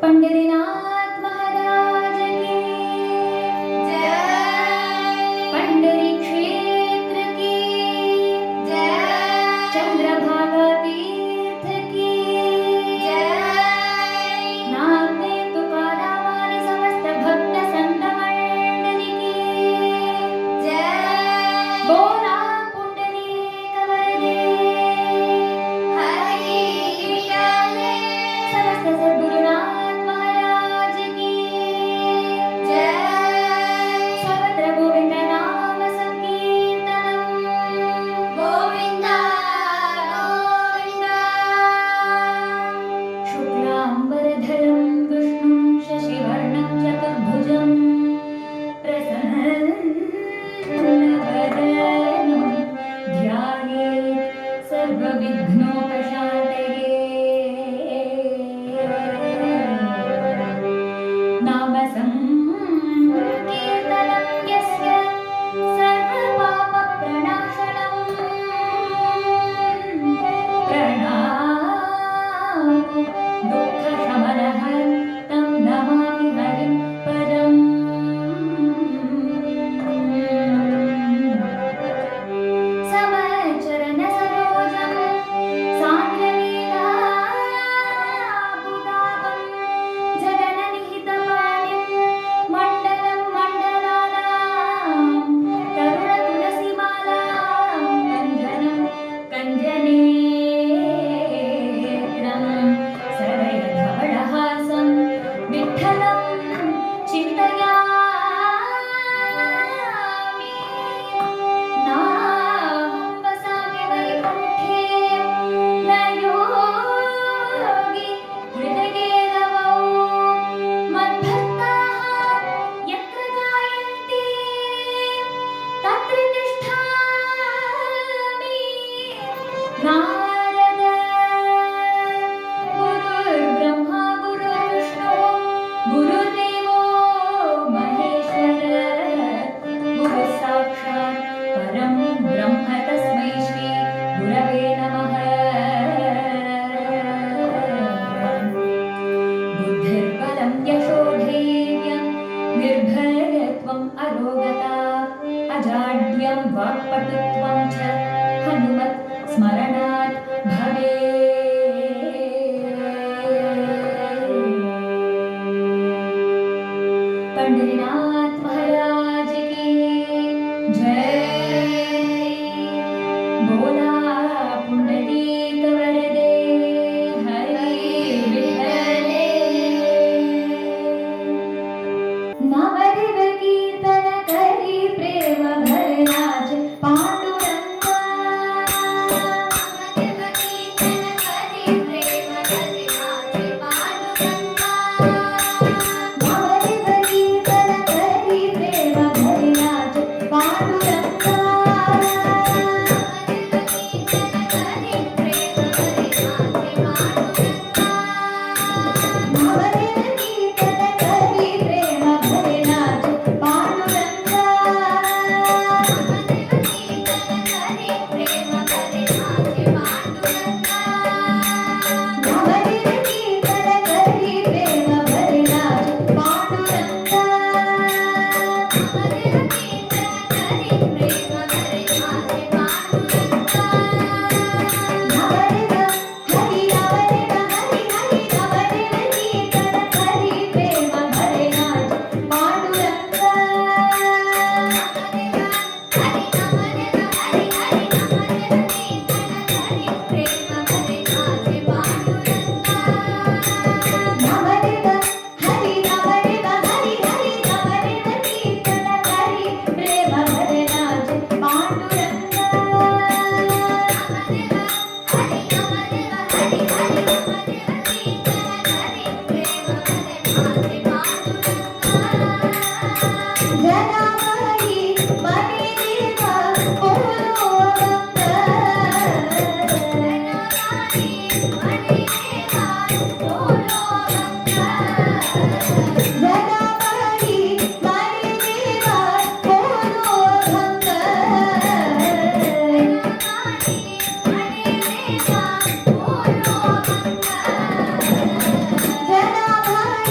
पंढरीनाथ महाराज की जय। पंढरी क्षेत्र की जय। चंद्रभागा तीर्थ की जय। नामदेव तुकाराम आणि समस्त भक्त संत मंडळी की जय। बोला पुंडलिक वरदे हरी विठ्ठले। समस्त सद्गुरुनाथ महाराज की जय। सर्वत्र गोविंद नाम संकीर्तनम गोविंदा गोविंदा। शुक्लांबरधरं विष्णुं शशिवर्णं चतुर्भुजं प्रसन्नवदनं ध्यायेत् सर्वविघ्नोपशान्तये। नाम संकीर्तनं यस्य सर्वपापप्रणाशनं प्रणामो दुःखशमनः तं नमामि हरिं परम्। समचरणसरोजं सान्द्रलीलाबुधावं जगन्निहितपाणिं मण्डलं मण्डलानां तरुणतुलसीमालां कञ्जनं कञ्जनेत्रं सरयधवळहासं विठ्ठलं चिन्तयामि। नाहं वसामि वैकुण्ठे न योगी हृदये रवौ। मद्भक्ताः यत्र गायन्ति तत्र तिष्ठामि। नारद गुरुर्ब्रह्मा गुरुर्विष्णु गुरुर्देवो महेश्वर गुरुः साक्षात् परं ब्रह्म तस्मै श्री गुरवे नमः। बुद्धिर्बलं यशोधैर्यं निर्भयत्वम् अरोगता अजाड्यं वाक्पटुत्वं च हनुमत् स्मरणात् भवेत्। पंढरीनाथ महाराज की जय। बोला पुंडलीक वरदे हरी विठ्ठले। नवदिव कीर्तन करी प्रेम भरराज पांडुरंगा। नवदिव कीर्तन करी प्रेम भरराज पांडुरंगा। नवदिव कीर्तन करी प्रेम भरराज पांडुरंगा। नवदिव कीर्तन करी प्रेम भरराज पांडुरंगा। नवदिव कीर्तन करी प्रेम भरराज पांडुरंगा। नवदिव कीर्तन करी प्रेम भरराज पांडुरंगा। नवदिव कीर्तन करी प्रेम भरराज पांडुरंगा। नवदिव कीर्तन करी प्रेम भरराज पांडुरंगा। नवदिव हरि नवदिव हरि हरि नवदिव कीर्तन करी प्रेम भरराज पांडुरंगा। नवदिव हरि नवदिव हरि हरि नवदिव कीर्तन करी प्रेम भरराज पांडुरंगा। नवदिव हरि नवदिव हरि हरि नवदिव कीर्तन करी प्रेम भरराज पांडुरंगा। नवदिव हरि नवदिव हरि हरि नवदिव कीर्तन करी प्रेम भरराज पांडुरंगा। जनाबाई मने देवा बोलो भक्त। जनाबाई मने देवा बोलो भक्त। जनाबाई मने देवा बोलो भक्त। जनाबाई मने देवा बोलो भक्त। जनाबाई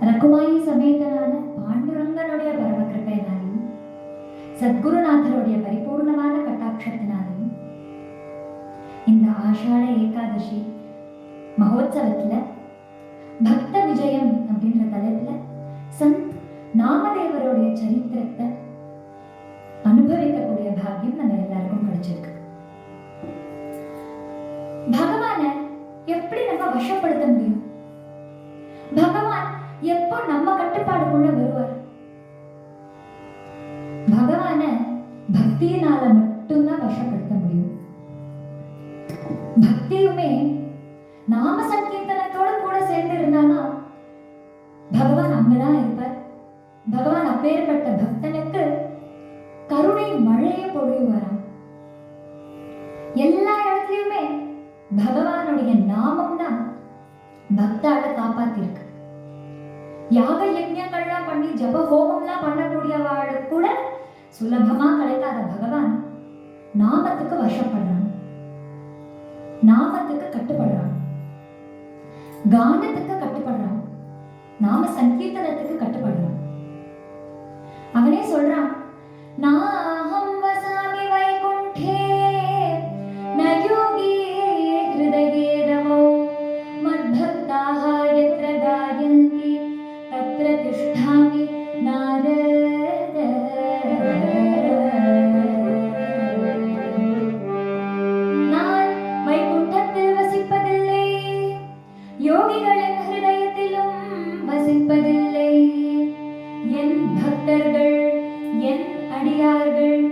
ரகுமாயி சமேதனான பாண்டுரங்கனுடைய பரமகிருப்பையினாலும் சத்குருநாதருடைய பரிபூர்ணமான கட்டாட்சத்தினாலும் இந்த ஆஷாட ஏகாதசி மகோத்சவத்துல பக்த விஜயம் அப்படின்ற தலைப்புல சந்த் நாமதேவருடைய சரித்திரத்தை அனுபவிக்கக்கூடிய பாக்கியம் நம்ம எல்லாருக்கும் கிடைச்சிருக்கு. பகவான எப்படி நம்ம நம்ம வசப்படுத்த முடியும்? பகவான் எப்போ நம்ம கட்டுப்பாடுக்குள்ள வருவார்? பகவான பக்தியினால மட்டும்தான் வசப்படுத்த முடியும். பக்தியுமே நாம சங்கீர்த்தனத்தோட கூட சேர்ந்து இருந்தானா பகவான் அங்கதான் இருப்பார். பகவான் அப்பேற்பட்ட பக்தனுக்கு கருணை மழையை பொழிவாராம். எல்லா இடத்துலயுமே பகவானுடைய நாமம் தான் பக்தால காப்பாத்திருக்கு. யாக யஜ்ஞங்கள்லாம் பண்ணி ஜப ஹோமம்லாம் பண்ணக்கூடியவாளுக்கு கூட சுலபமா கிடைக்காத பகவான் நாமத்துக்கு வசப்படுறான், நாமத்துக்கு கட்டுப்படுறான், கானத்துக்கு கட்டுப்படுறான், நாம சங்கீர்த்தனத்துக்கு கட்டுப்படுறான். அவனே சொல்றான், நாஹம் வசாமி வைகுண்டே ந யோகி ஹிருதயே ரமோ மத்பக்தாஹ யத்ர காயந்தி தத்ர திஷ்டாமி நாரத. நான் வைகுண்டத்தில் வசிப்பதில்லை, யோகிகளின் ஹிருதயத்திலும் வசிப்பதில்லை. என் பக்தர்கள் என் அடியார்கள்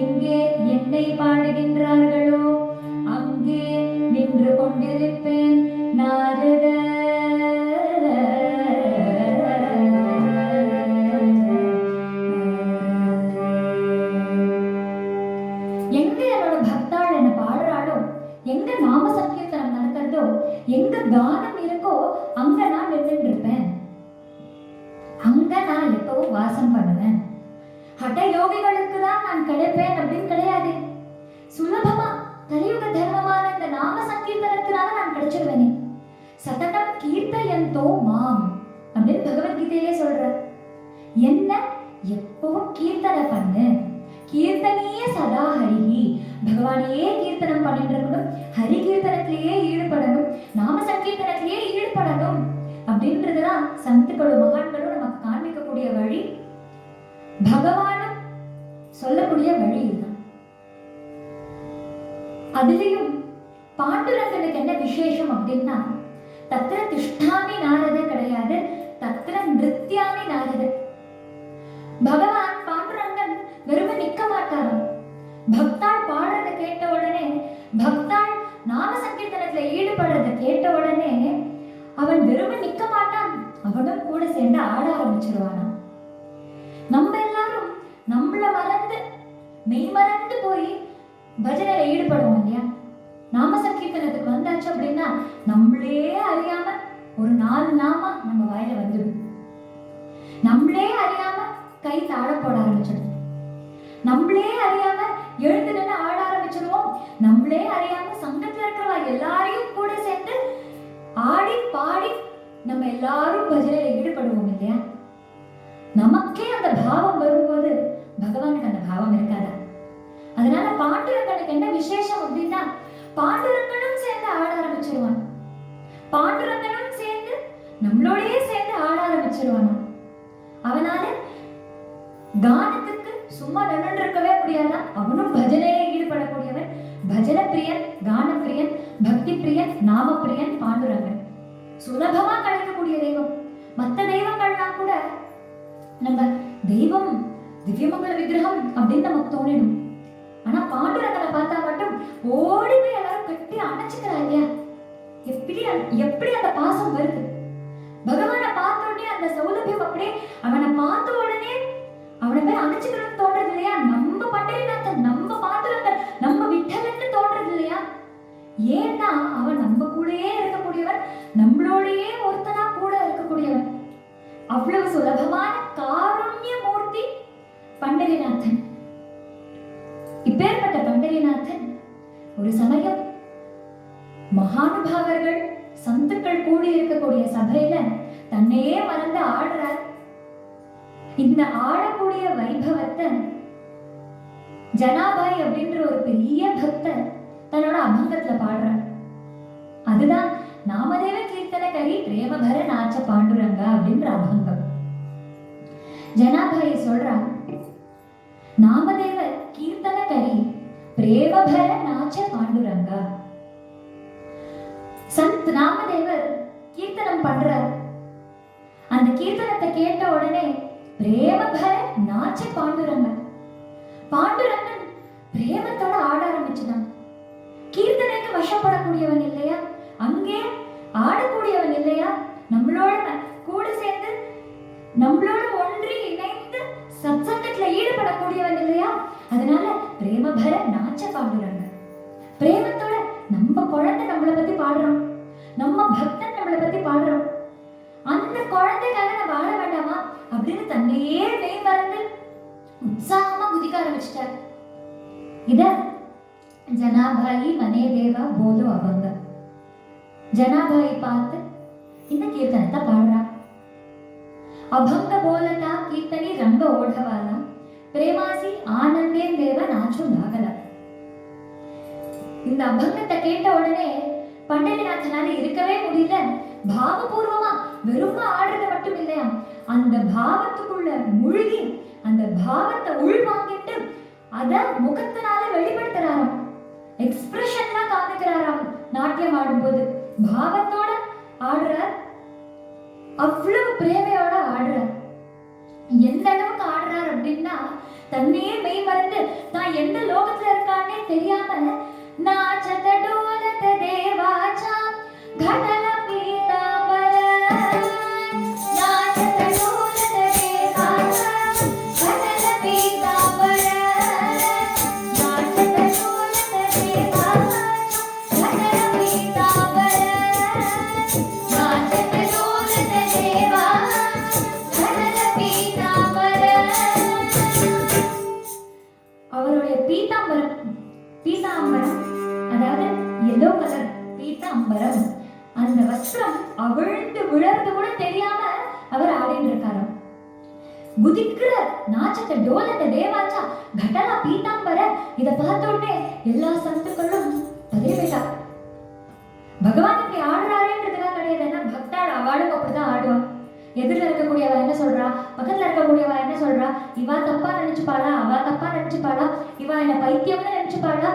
எங்கே என்னை பாடுகின்றார்களோ அங்கே நின்று கொண்டிருப்பேன் நாரத. எங்க என்னோட பக்தாள் என்ன பாடுறாளோ, எங்க நாம சங்கீர்த்தனம் நடக்கிறதோ, எங்க கானம் இருக்கோ அங்க நான் நின்றுட்டு இருப்பேன், அங்க நான் எப்பவும் வாசம் பண்ணுவேன். ஹட யோகிகளுக்கு தான் நான் கிடைப்பேன் அப்படின்னு கிடையாது. சுலபமா கலியுக தர்மமான இந்த நாம சங்கீர்த்தனத்தினால நான் கிடைச்சிடுவேனே. சதகம் கீர்த்தயந்தோ மாம் அப்படின்னு பகவத்கீதையிலே சொல்றார். என்ன எப்பவும் கீர்த்தனை பண்ணு, கீர்த்தனிய சதா ஹரிஹி, பகவானையே கீர்த்தனம் பண்ணிட்டு இருக்கணும், ஹரி கீர்த்தனத்திலேயே ஈடுபடணும், நாம சங்கீர்த்தனத்திலேயே ஈடுபடணும் அப்படின்றதுதான் சந்துக்களும் மகான்களும் நமக்கு காண்பிக்கக்கூடிய வழி, பகவானும் சொல்லக்கூடிய வழி இதுதான். அதுலயும் பாண்டுரங்கனுக்கு என்ன விசேஷம் அப்படின்னா, தத்திர திஷ்டாமி நாரத கிடையாது, தத்திர நிருத்யாமி நாரத. பகவான் பாண்டுரங்கன் வெறுமை நிக்க மாட்டாராம். பக்தாள் பாடுறத கேட்ட உடனே, பக்தாள் நாம சங்கீர்த்தனத்துல ஈடுபடுறத கேட்ட உடனே அவன் வெறுமை நிக்க மாட்டான், அவனும் கூட சேர்ந்து ஆட ஆரம்பிச்சிருவானாம். நம்ம எல்லாரும் நம்மள மறந்து மெய் மறந்து போய் பஜனையில ஈடுபடுவோம் இல்லையா? நாம சங்கீர்த்தனத்துக்கு வந்தாச்சு அப்படின்னா நம்மளே அறியாம ஒரு 4 நாமா நம்ம வாயில வந்துடும். நம்மளே அறியாம கை தாழ போட ஆரம்பிச்சிடும், நம்மளே அறியாம எழுந்து நின்று ஆட ஆரம்பிச்சிடுவோம், நம்மளே அறியாம சங்கத்துல இருக்கிறவா எல்லாரையும் கூட சேர்ந்து ஆடி பாடி நம்ம எல்லாரும் பஜனையில ஈடுபடுவோம் இல்லையா? நமக்கே அந்த பாவம் வரும்போது பகவானுக்கு அந்த பாவம் இருக்காதா? அதனால பாண்டுரங்கனுக்கு என்ன விசேஷம் அப்படின்னா, பாண்டுரங்கனும் சேர்ந்து ஆட ஆரம்பிச்சிருவான், பாண்டுரங்கனும் சேர்ந்து நம்மளோடயே சேர்ந்து ஆட ஆரம்பிச்சிருவான். அவனால கானத்துக்கு சும்மா நின்று இருக்கவே முடியாதா, அவனும் பஜனையில ஈடுபடக்கூடியவன். பஜன பிரியன், கான பிரியன், பக்தி பிரியன், நாம பிரியன் பாண்டுரங்கன். சுலபமா கிடைக்கக்கூடிய தெய்வம். மற்ற தெய்வங்கள்லாம் கூட நம்ம தெய்வம் திவ்யமங்கல விக்கிரகம் அப்படின்னு நமக்கு தோணிடும். ஆனா பாண்டுரங்கனை பார்த்தா மட்டும் ஓடி போய் எல்லாரும் கட்டி அணைச்சுக்கிறா இல்லையா? எப்படி அந்த பாசம் வருது? பகவானை பார்த்த உடனே அந்த சௌலபியம் அப்படியே, அவனை பார்த்த உடனே அவனை போய் அணைச்சுக்கணும்னு தோன்றது இல்லையா? நம்ம பண்டரிநாதன், நம்ம பாண்டுரங்கன், நம்ம விட்டலன்னு தோன்றது இல்லையா? ஏன்னா அவன் நம்ம கூடயே இருக்கக்கூடியவன், நம்மளோடயே ஒருத்தனா கூட இருக்கக்கூடியவன். அவ்வளவு சுலபமான காருண்ய மூர்த்தி பண்டரிநாதன். இப்பேற்பட்ட பண்டரிநாதன் ஒரு சமயம் மகானுபாவர்கள் சந்துக்கள் கூடி இருக்கக்கூடிய சபையில தன்னையே மறந்து ஆடுறார். இந்த ஆடக்கூடிய வைபவத்தை ஜனாபாய் அப்படின்ற ஒரு பெரிய பக்தர் தன்னோட அபங்கத்துல பாடுறார். அதுதான் நாமதேவ கீர்த்தனகரி பிரேமபர நாச்ச பாண்டுரங்கா அப்படின்ற அபங்கம். ஜனாபாய் சொல்றார், நாமதேவ கீர்த்தனகரி பிரேமபர நாச்ச பாண்டுரங்கா. சந்த் நாமதேவர் கீர்த்தனம் பண்றார். அந்த கீர்த்தனத்தை கேட்ட உடனே பிரேமபர நாச்ச பாண்டுரங்கன். பாண்டுரங்கன் பிரேமத்தோட ஆட ஆரம்பிச்சுதான். கீர்த்தனைக்கு வசப்படக்கூடியவன் இல்லையா, அங்கே ஆடக்கூடியவன் இல்லையா, நம்மளோட கூட சேர்ந்து நம்மளோட ஒன்றி இணைந்து சத்சங்கத்துல ஈடுபடக்கூடியவன் இல்லையா, அதனால பிரேமபர நாச்ச பாண்டுரங்கன். பிரேமத்தோட நம்ம குழந்தை நம்மளை பத்தி பாடுறோம், நம்ம பக்தன் நம்மளை பத்தி பாடுறோம், அந்த குழந்தைக்காக நான் வாழ வேண்டாமா அப்படின்னு தன்னையே மெய் மறந்து உற்சாகமா குதிக்க ஆரம்பிச்சிட்டார். இத ஜனாபாயி மனே தேவா போலோ அபங்க. ஜனாபாயி பார்த்து இந்த கீர்த்தனத்தை பாடுறா. அபங்க போலதா கீர்த்தனி ரங்க ஓடவாலா பிரேமாசி ஆனந்தே தேவ நாச்சும் நாகல. இந்த அபங்கத்தை கேட்ட உடனே பண்டரிநாதனால இருக்கவே முடியல. பாவபூர்வமா வெறும் ஆடுறது மட்டும் இல்லையா, அந்த பாவத்துக்குள்ள முழுகி அந்த பாவத்தை உள்வாங்கிட்டு அத முகத்தினால வெளிப்படுத்துறாராம், எக்ஸ்பிரஷன்லாம் காமிக்கிறாராம். நாட்டியம் ஆடும்போது பாவத்தோட ஆடுறார், அவ்வளவு பிரேமையோட ஆடுறார். எந்த அளவுக்கு ஆடுறார் அப்படின்னா தன்னையே மெய் மறந்து தான் எந்த லோகத்துல இருக்கானே தெரியாம நாச்சத டோலத தேவாச்சா கடல பீதாம்பர நாச்சத டோலத தேவாச்சா கடல பீதாம்பர நாச்சத டோலத தேவாச்சா கடல பீதாம்பர நாச்சத டோலத தேவாச்சா கடல பீதாம்பர. அவருடைய பீதாம்பரம், பீதாம்பரம் அதாவது எல்லோ கலர் பீதாம்பரம், அந்த வஸ்திரம் அவிழ்ந்து விழறது கூட தெரியாம அவர் ஆடிட்டு இருக்காராம். குதிக்கிற நாச்சத்த டோலத்த தேவாச்சா கடலா பீதாம்பர. இத பார்த்த உடனே எல்லா சந்துக்களும் பதறிவிட்டா. பகவான் இப்படி ஆடுறாருன்றதுக்காக கிடையாது, ஏன்னா பக்தாள் அவளும் அப்படிதான் ஆடுவா. எதிரில் இருக்கக்கூடியவா என்ன சொல்றா, பக்கத்துல இருக்கக்கூடியவா என்ன சொல்றா, இவா தப்பா நினைச்சுப்பாளா, அவ தப்பா நினைச்சுப்பாளா, இவா என்ன பைத்தியம்னு நினைச்சுப்பாளா,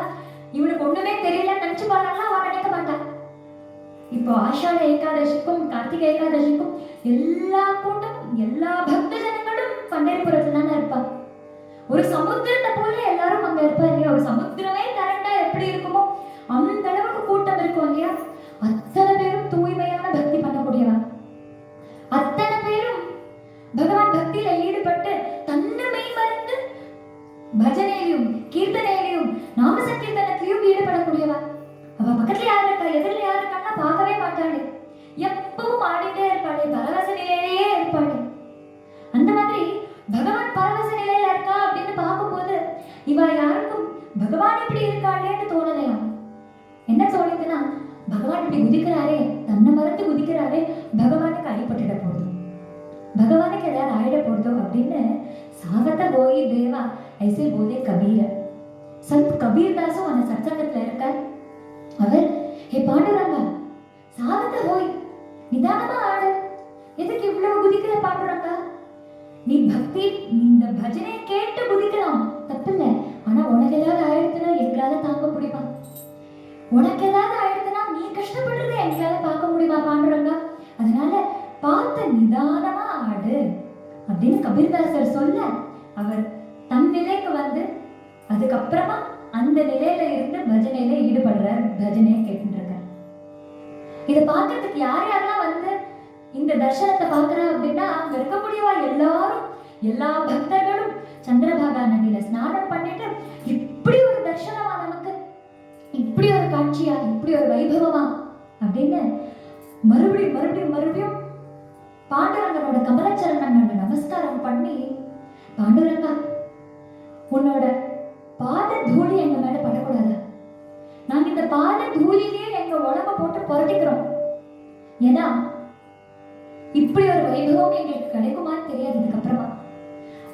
இவனுக்கு ஒண்ணுமே தெரியல நினைச்சுப்பாளான்னா அவ நினைக்க மாட்டா. இப்போ ஆஷாட ஏகாதசிக்கும் கார்த்திகை ஏகாதசிக்கும் எல்லா கூட்டமும் எல்லா பக்த ஜனங்களும் பண்டரிபுரத்துல தானே இருப்பாங்க. ஒரு சமுத்திரத்தை போல எல்லாரும் அங்க இருப்பாங்க இல்லையா, ஒரு சமுத்திரமே கரெக்டா எப்படி இருக்குமோ அந்த அளவுக்கு கூட்டம் இருக்கும் இல்லையா. அத்தனை பேரும் தூய்மையான பக்தி பண்ணக்கூடியவா, அத்தனை பேரும் பகவான் பக்தியில ஈடுபட்டு தன்னை மறந்து பஜனையிலும் கீர்த்தனையிலும் நாம சங்கீர்த்தனத்திலையும் ஈடுபடக்கூடியவா. அவ பக்கத்துல யாரு இருக்கா எதிரில் யாரு இருக்கான்னா பார்க்கவே மாட்டாளே, எப்பவும் ஆடிட்டே இருப்பாளே, பரவச நிலையிலேயே இருப்பாளே. அந்த மாதிரி பகவான் பரவச நிலையில இருக்கா அப்படின்னு பார்க்கும்போது இவ யாருக்கும் பகவான் இப்படி இருக்காளேன்னு தோணலையா. என்ன தோணுதுன்னா பகவான் இப்படி குதிக்கிறாரே, தன்னை மறந்து குதிக்கிறாரே, பகவானுக்கு அடிபட்டுட போகுது, பகவானுக்கு ஏதாவது ஆயிட போறதோ அப்படின்னு சாகத்த போய் தேவா ஐசே போதே கபீர. சந்த் கபீர்தாசும் அந்த சத்சங்கத்துல இருக்கார். அவர் ஹே பாண்டுரங்கா சாகத்த போய் நிதானமா ஆடு, எதுக்கு இவ்வளவு குதிக்கிற பாண்டுரங்கா, நீ பக்தி இந்த பஜனை கேட்டு குதிக்கலாம் தப்பில்ல, ஆனா உனக்கு ஏதாவது ஆயிடுச்சுன்னா எங்களால தாங்க முடியுமா, உனக்கு ஏதாவது ஆயிடுச்சுன்னா நீ கஷ்டப்படுறத எங்களால பார்க்க முடியுமா பாண்டுரங்கா, அதனால பார்த்து நிதானமா ஆடு அப்படின்னு கபீர்தாசர் சொல்ல அவர் தன் நிலைக்கு வந்து அதுக்கப்புறமா அந்த நிலையில இருந்து பஜனையில ஈடுபடுறார், பஜனையை கேட்டுருக்கார். இதை பார்க்கறதுக்கு யார் யாரெல்லாம் வந்து இந்த தர்சனத்தை பார்க்கறா அப்படின்னா அங்க இருக்கக்கூடியவா எல்லாரும் எல்லா பக்தர்களும் சந்திரபாகா நதியில ஸ்நானம் பண்ணிட்டு இப்படி ஒரு தர்சனமா நமக்கு, இப்படி ஒரு காட்சியா, இப்படி ஒரு வைபவமா அப்படின்னு மறுபடியும் மறுபடியும் மறுபடியும் பாண்டுரங்கனோட கமலச்சரணங்களோட நமஸ்காரம் பண்ணி, பாண்டுரங்கா உன்னோட பாத தூளி எங்க மேல படக்கூடாதா, நாங்க இந்த பாத தூளிலேயே எங்க உடம்ப போட்டு புரட்டிக்கிறோம், ஏன்னா இப்படி ஒரு வைபவம் எங்களுக்கு கிடைக்குமான்னு தெரியாது. இதுக்கப்புறமா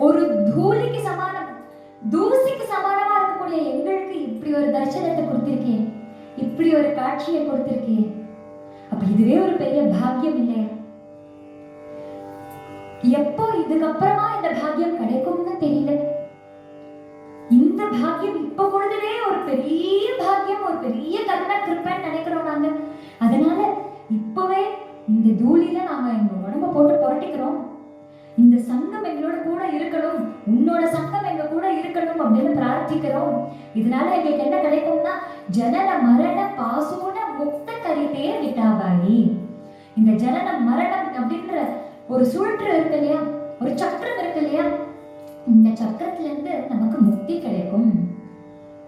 ஒரு தூளிக்கு சமானம், தூசிக்கு சமானமா இருக்கக்கூடிய எங்களுக்கு இப்படி ஒரு தரிசனத்தை கொடுத்திருக்கேன், இப்படி ஒரு காட்சியை கொடுத்திருக்கேன், அப்ப இதுவே ஒரு பெரிய பாக்கியம் இல்லையா. எப்போ இதுக்கப்புறமா இந்த பாக்கியம் கிடைக்கும்னு தெரியல, இந்த பாக்கியம் இப்ப கொடுத்ததே ஒரு பெரிய பாக்கியம், ஒரு பெரிய கருணை கிருப்பைன்னு நினைக்கிறோம் நாங்க. அதனால இப்பவே இந்த தூளில நாங்க எங்க உடம்ப போட்டு புரட்டிக்கிறோம். இந்த சங்கம் எங்களோட கூட இருக்கணும், உன்னோட சங்கம் எங்க கூட இருக்கணும் அப்படின்னு பிரார்த்திக்கிறோம். இதனால எங்களுக்கு என்ன கிடைக்கும்னா ஜனன மரண பாசூன முக்த கரிதே விட்டாபாயி. இந்த ஜனன மரணம் அப்படின்ற ஒரு சுழற்று இருக்கு இல்லையா, ஒரு சக்கரம் இருக்கு இல்லையா, இந்த சக்கரத்துல இருந்து நமக்கு முக்தி கிடைக்கும்.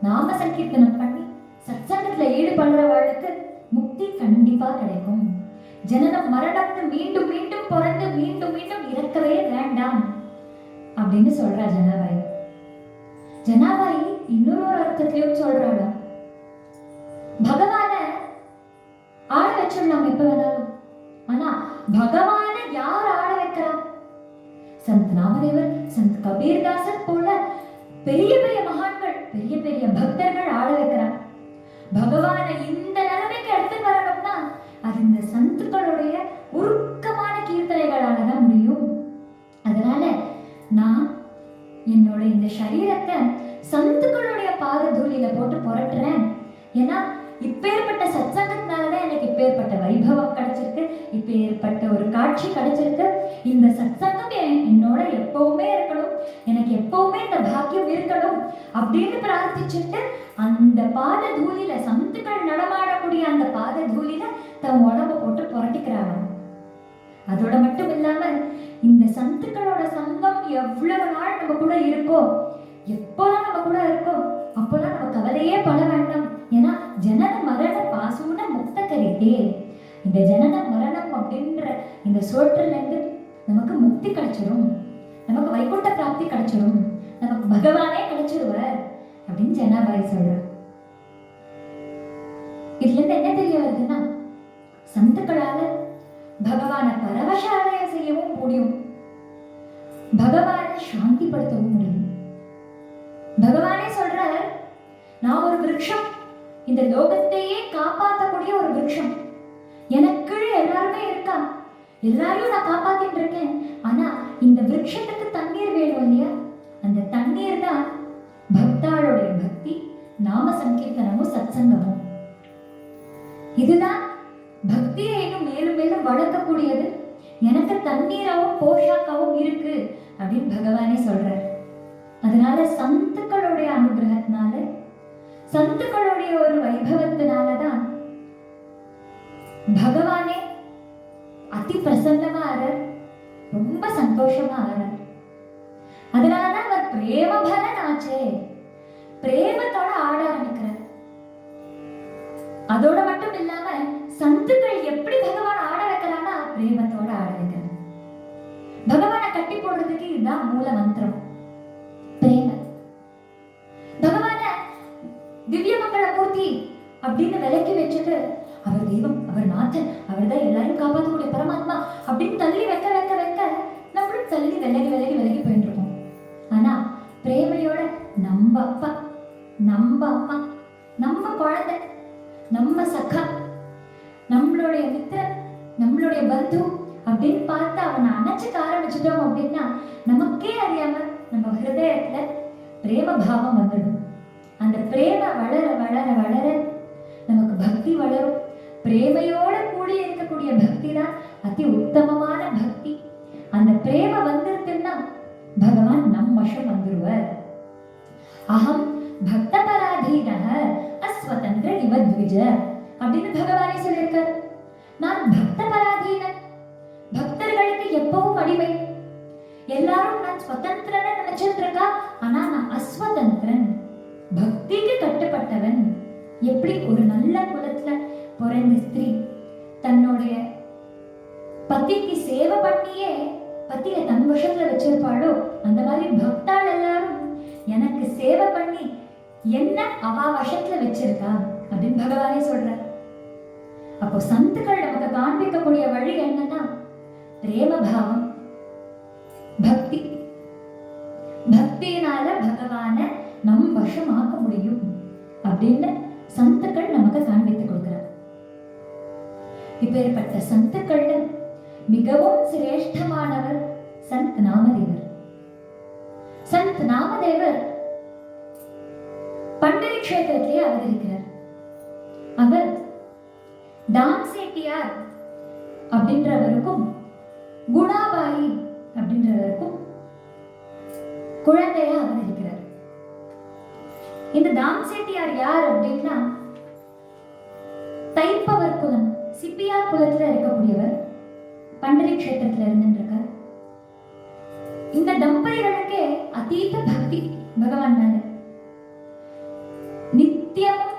நாம சங்கீர்த்தனம் பண்ணி சத்சங்கத்துல ஈடுபடுறவர்களுக்கு முக்தி கண்டிப்பா கிடைக்கும். ஜனனம் மரணம்னு மீண்டும் மீண்டும் பிறந்து மீண்டும் மீண்டும் இறக்கவே வேண்டாம் அப்படின்னு சொல்றா ஜனாபாயி. ஜனாபாயி இன்னொரு அர்த்தத்திலையும் சொல்றாள், பகவான ஆட வச்சிடலாம் எப்ப வேணாலும், ஆனா பகவான யார் ஆட வைக்கிறா? சந்த் நாமதேவர், சந்த் கபீர்தாசன் போல பெரிய பெரிய மகான்கள், பெரிய பெரிய பக்தர்கள் ஆட வைக்கிறார். பகவான இந்த நிலைமைக்கு எடுத்து வரணும்னா அது இந்த சந்துக்களுடைய உருக்கமான கீர்த்தனைகளால தான் முடியும். அதனால நான் என்னோட இந்த சரீரத்தை சந்துக்களுடைய பாத தூளியில போட்டு புரட்டுறேன். ஏன்னா இப்பேற்பட்ட சத்சங்கத்தினாலதான் எனக்கு இப்பேற்பட்ட வைபவம் கிடைச்சிருக்கு, இப்பேற்பட்ட ஒரு காட்சி கிடைச்சிருக்கு. இந்த சத்சங்கம் என்னோட எப்பவுமே இருக்கணும், எனக்கு எப்பவுமே இந்த பாக்கியம் இருக்கணும் அப்படின்னு பிரார்த்திச்சுட்டு அந்த பாத தூளில சந்துக்கள் நடமாடக்கூடிய அந்த பாத தூளில தன் உடம்ப போட்டு புரட்டிக்கிறாங்க. அதோட மட்டும் இல்லாம இந்த சந்துக்களோட சங்கம் எவ்வளவு நாள் நம்ம கூட இருக்கோ, எப்போதான் நம்ம கூட இருக்கோ அப்போதான் நம்ம கவலையே பட வேண்டாம். ஏன்னா ஜனன மரண பாசூன முக்த கரிதே, இந்த ஜனன மரணம் அப்படின்ற இந்த சோற்றில இருந்து நமக்கு முக்தி கிடைச்சிடும், நமக்கு வைகுண்ட பிராப்தி கிடைச்சிடும், நமக்கு பகவானே கிடைச்சிருவார் அப்படின்னு ஜனாபாயி சொல்றார். இதுல இருந்து என்ன தெரிய வருதுன்னா சந்துக்களால பகவான பரவச அடைய செய்யவும் முடியும், பகவானை சாந்திப்படுத்தவும் முடியும். பகவானே சொல்றார், நான் ஒரு விருட்சம், இந்த லோகத்தையே காப்பாற்றக்கூடிய ஒரு விருட்சம், எனக்கு எல்லாருமே இருக்கா, எல்லாரையும் நான் காப்பாத்திட்டு இருக்கேன். ஆனா இந்த விருட்சத்துக்கு தண்ணீர் வேணும் இல்லையா, அந்த தண்ணீர் தான் பக்தாளுடைய பக்தி, நாம சங்கீர்த்தனமும் சத்சங்கமும். இதுதான் பக்தியை இன்னும் மேலும் மேலும் வளர்க்கக்கூடியது. எனக்கு தண்ணீராவும் போஷாக்காவும் இருக்கு அப்படின்னு பகவானே சொல்றார். அதனால சந்துக்களுடைய அனுகிரகத்தினால, சந்துக்களுடைய ஒரு வைபவத்தினாலதான் பகவானே அதி பிரசன்னமா ஆறார், ரொம்ப சந்தோஷமா ஆறார். அதனாலதான் அவர் பிரேமபலன் ஆச்சே, பிரேமத்தோட ஆட ஆரம்பிக்கிறார். அதோட மட்டும் இல்லாம சந்துக்கள் எப்படி பகவான் ஆட வைக்கிறான்னா பிரேமத்தோட ஆட வைக்கிறார். பகவானை கட்டி போடுறதுக்கு இதுதான் மூல மந்திரம், பிரேம. பகவான திவ்ய மங்கள மூர்த்தி அப்படின்னு விலக்கி வச்சுட்டு அவர் தெய்வம், அவர் நாதன், அவர் தான் எல்லாரையும் காப்பாற்றக்கூடிய பரமாத்மா அப்படின்னு தள்ளி வைக்க வைக்க வைக்க நம்மளும் தள்ளி விலகி விலகி விலகி போயிட்டு இருக்கோம். ஆனா பிரேமையோட நம்ம அப்பா, நம்ம அம்மா, நம்ம குழந்தை, நம்ம சக்கா, நம்மளுடைய மித்திரன், நம்மளுடைய பந்து அப்படின்னு பார்த்து அவனை அணைச்சுக்க ஆரம்பிச்சிட்டோம் அப்படின்னா நமக்கே அறியாம நம்ம ஹிருதயத்துல பிரேம பாவம் வந்துடும். அந்த பிரேம வளர வளர வளர நமக்கு பக்தி வளரும். பிரேமையோட கூடி இருக்கக்கூடிய பக்தி தான் அதி உத்தமமான பக்தி. அந்த பிரேம வந்துருக்குன்னா பகவான் நம் வசம் வந்துருவார். அகம் பக்த பராதீனஹ அஸ்வதந்திர இவத்விஜ அப்படின்னு பகவானே சொல்லியிருக்கார். நான் பக்த பராதீனன், பக்தர்களுக்கு எப்பவும் அடிமை. எல்லாரும் நான் ஸ்வதந்திரனை நினைச்சிட்டு இருக்கா, ஆனா நான் அஸ்வதந்திரன், பக்திக்கு கட்டுப்பட்டவன். எப்படி ஒரு நல்ல குலத்துல பிறந்த ஸ்திரீ தன்னுடைய பத்திக்கு சேவை பண்ணியே பத்தியை தன் வசத்துல வச்சிருப்பாளோ, அந்த மாதிரி பக்தாள் எல்லாரும் எனக்கு சேவை பண்ணி என்ன அவ வசத்துல வச்சிருக்கா அப்படின்னு பகவானே சொல்றார். அப்போ சந்துக்கள் நமக்கு காண்பிக்கக்கூடிய வழி என்னன்னா பிரேம பாவம், பக்தி. பக்தியினால பகவான நம் வசமாக்க முடியும் அப்படின்னு சந்துக்கள் நமக்கு காண்பித்து கொடுக்கிறார். இப்பேற்பட்ட சந்துக்கள்ல மிகவும் சிரேஷ்டமானவர் சந்த் நாமதேவர். சந்த் நாமதேவர் பண்டரி கஷேத்திரத்திலே அவதரிக்கிறார். அவர் தாம் சேட்டியார் அப்படின்றவருக்கும் குணாபாயி அப்படின்றவருக்கும் குழந்தையா அவதரிக்கிறார். இந்த தாம் சேட்டியார் யார் அப்படின்னா தைப்பவர் குலம், சிப்பியார் குலத்துல இருக்கக்கூடியவர். பண்டரி கஷேத்திரத்துல இருந்துருக்கார். இந்த தம்பதிகளுக்கே அதீத பக்தி பகவான் மேல. நித்தியமும்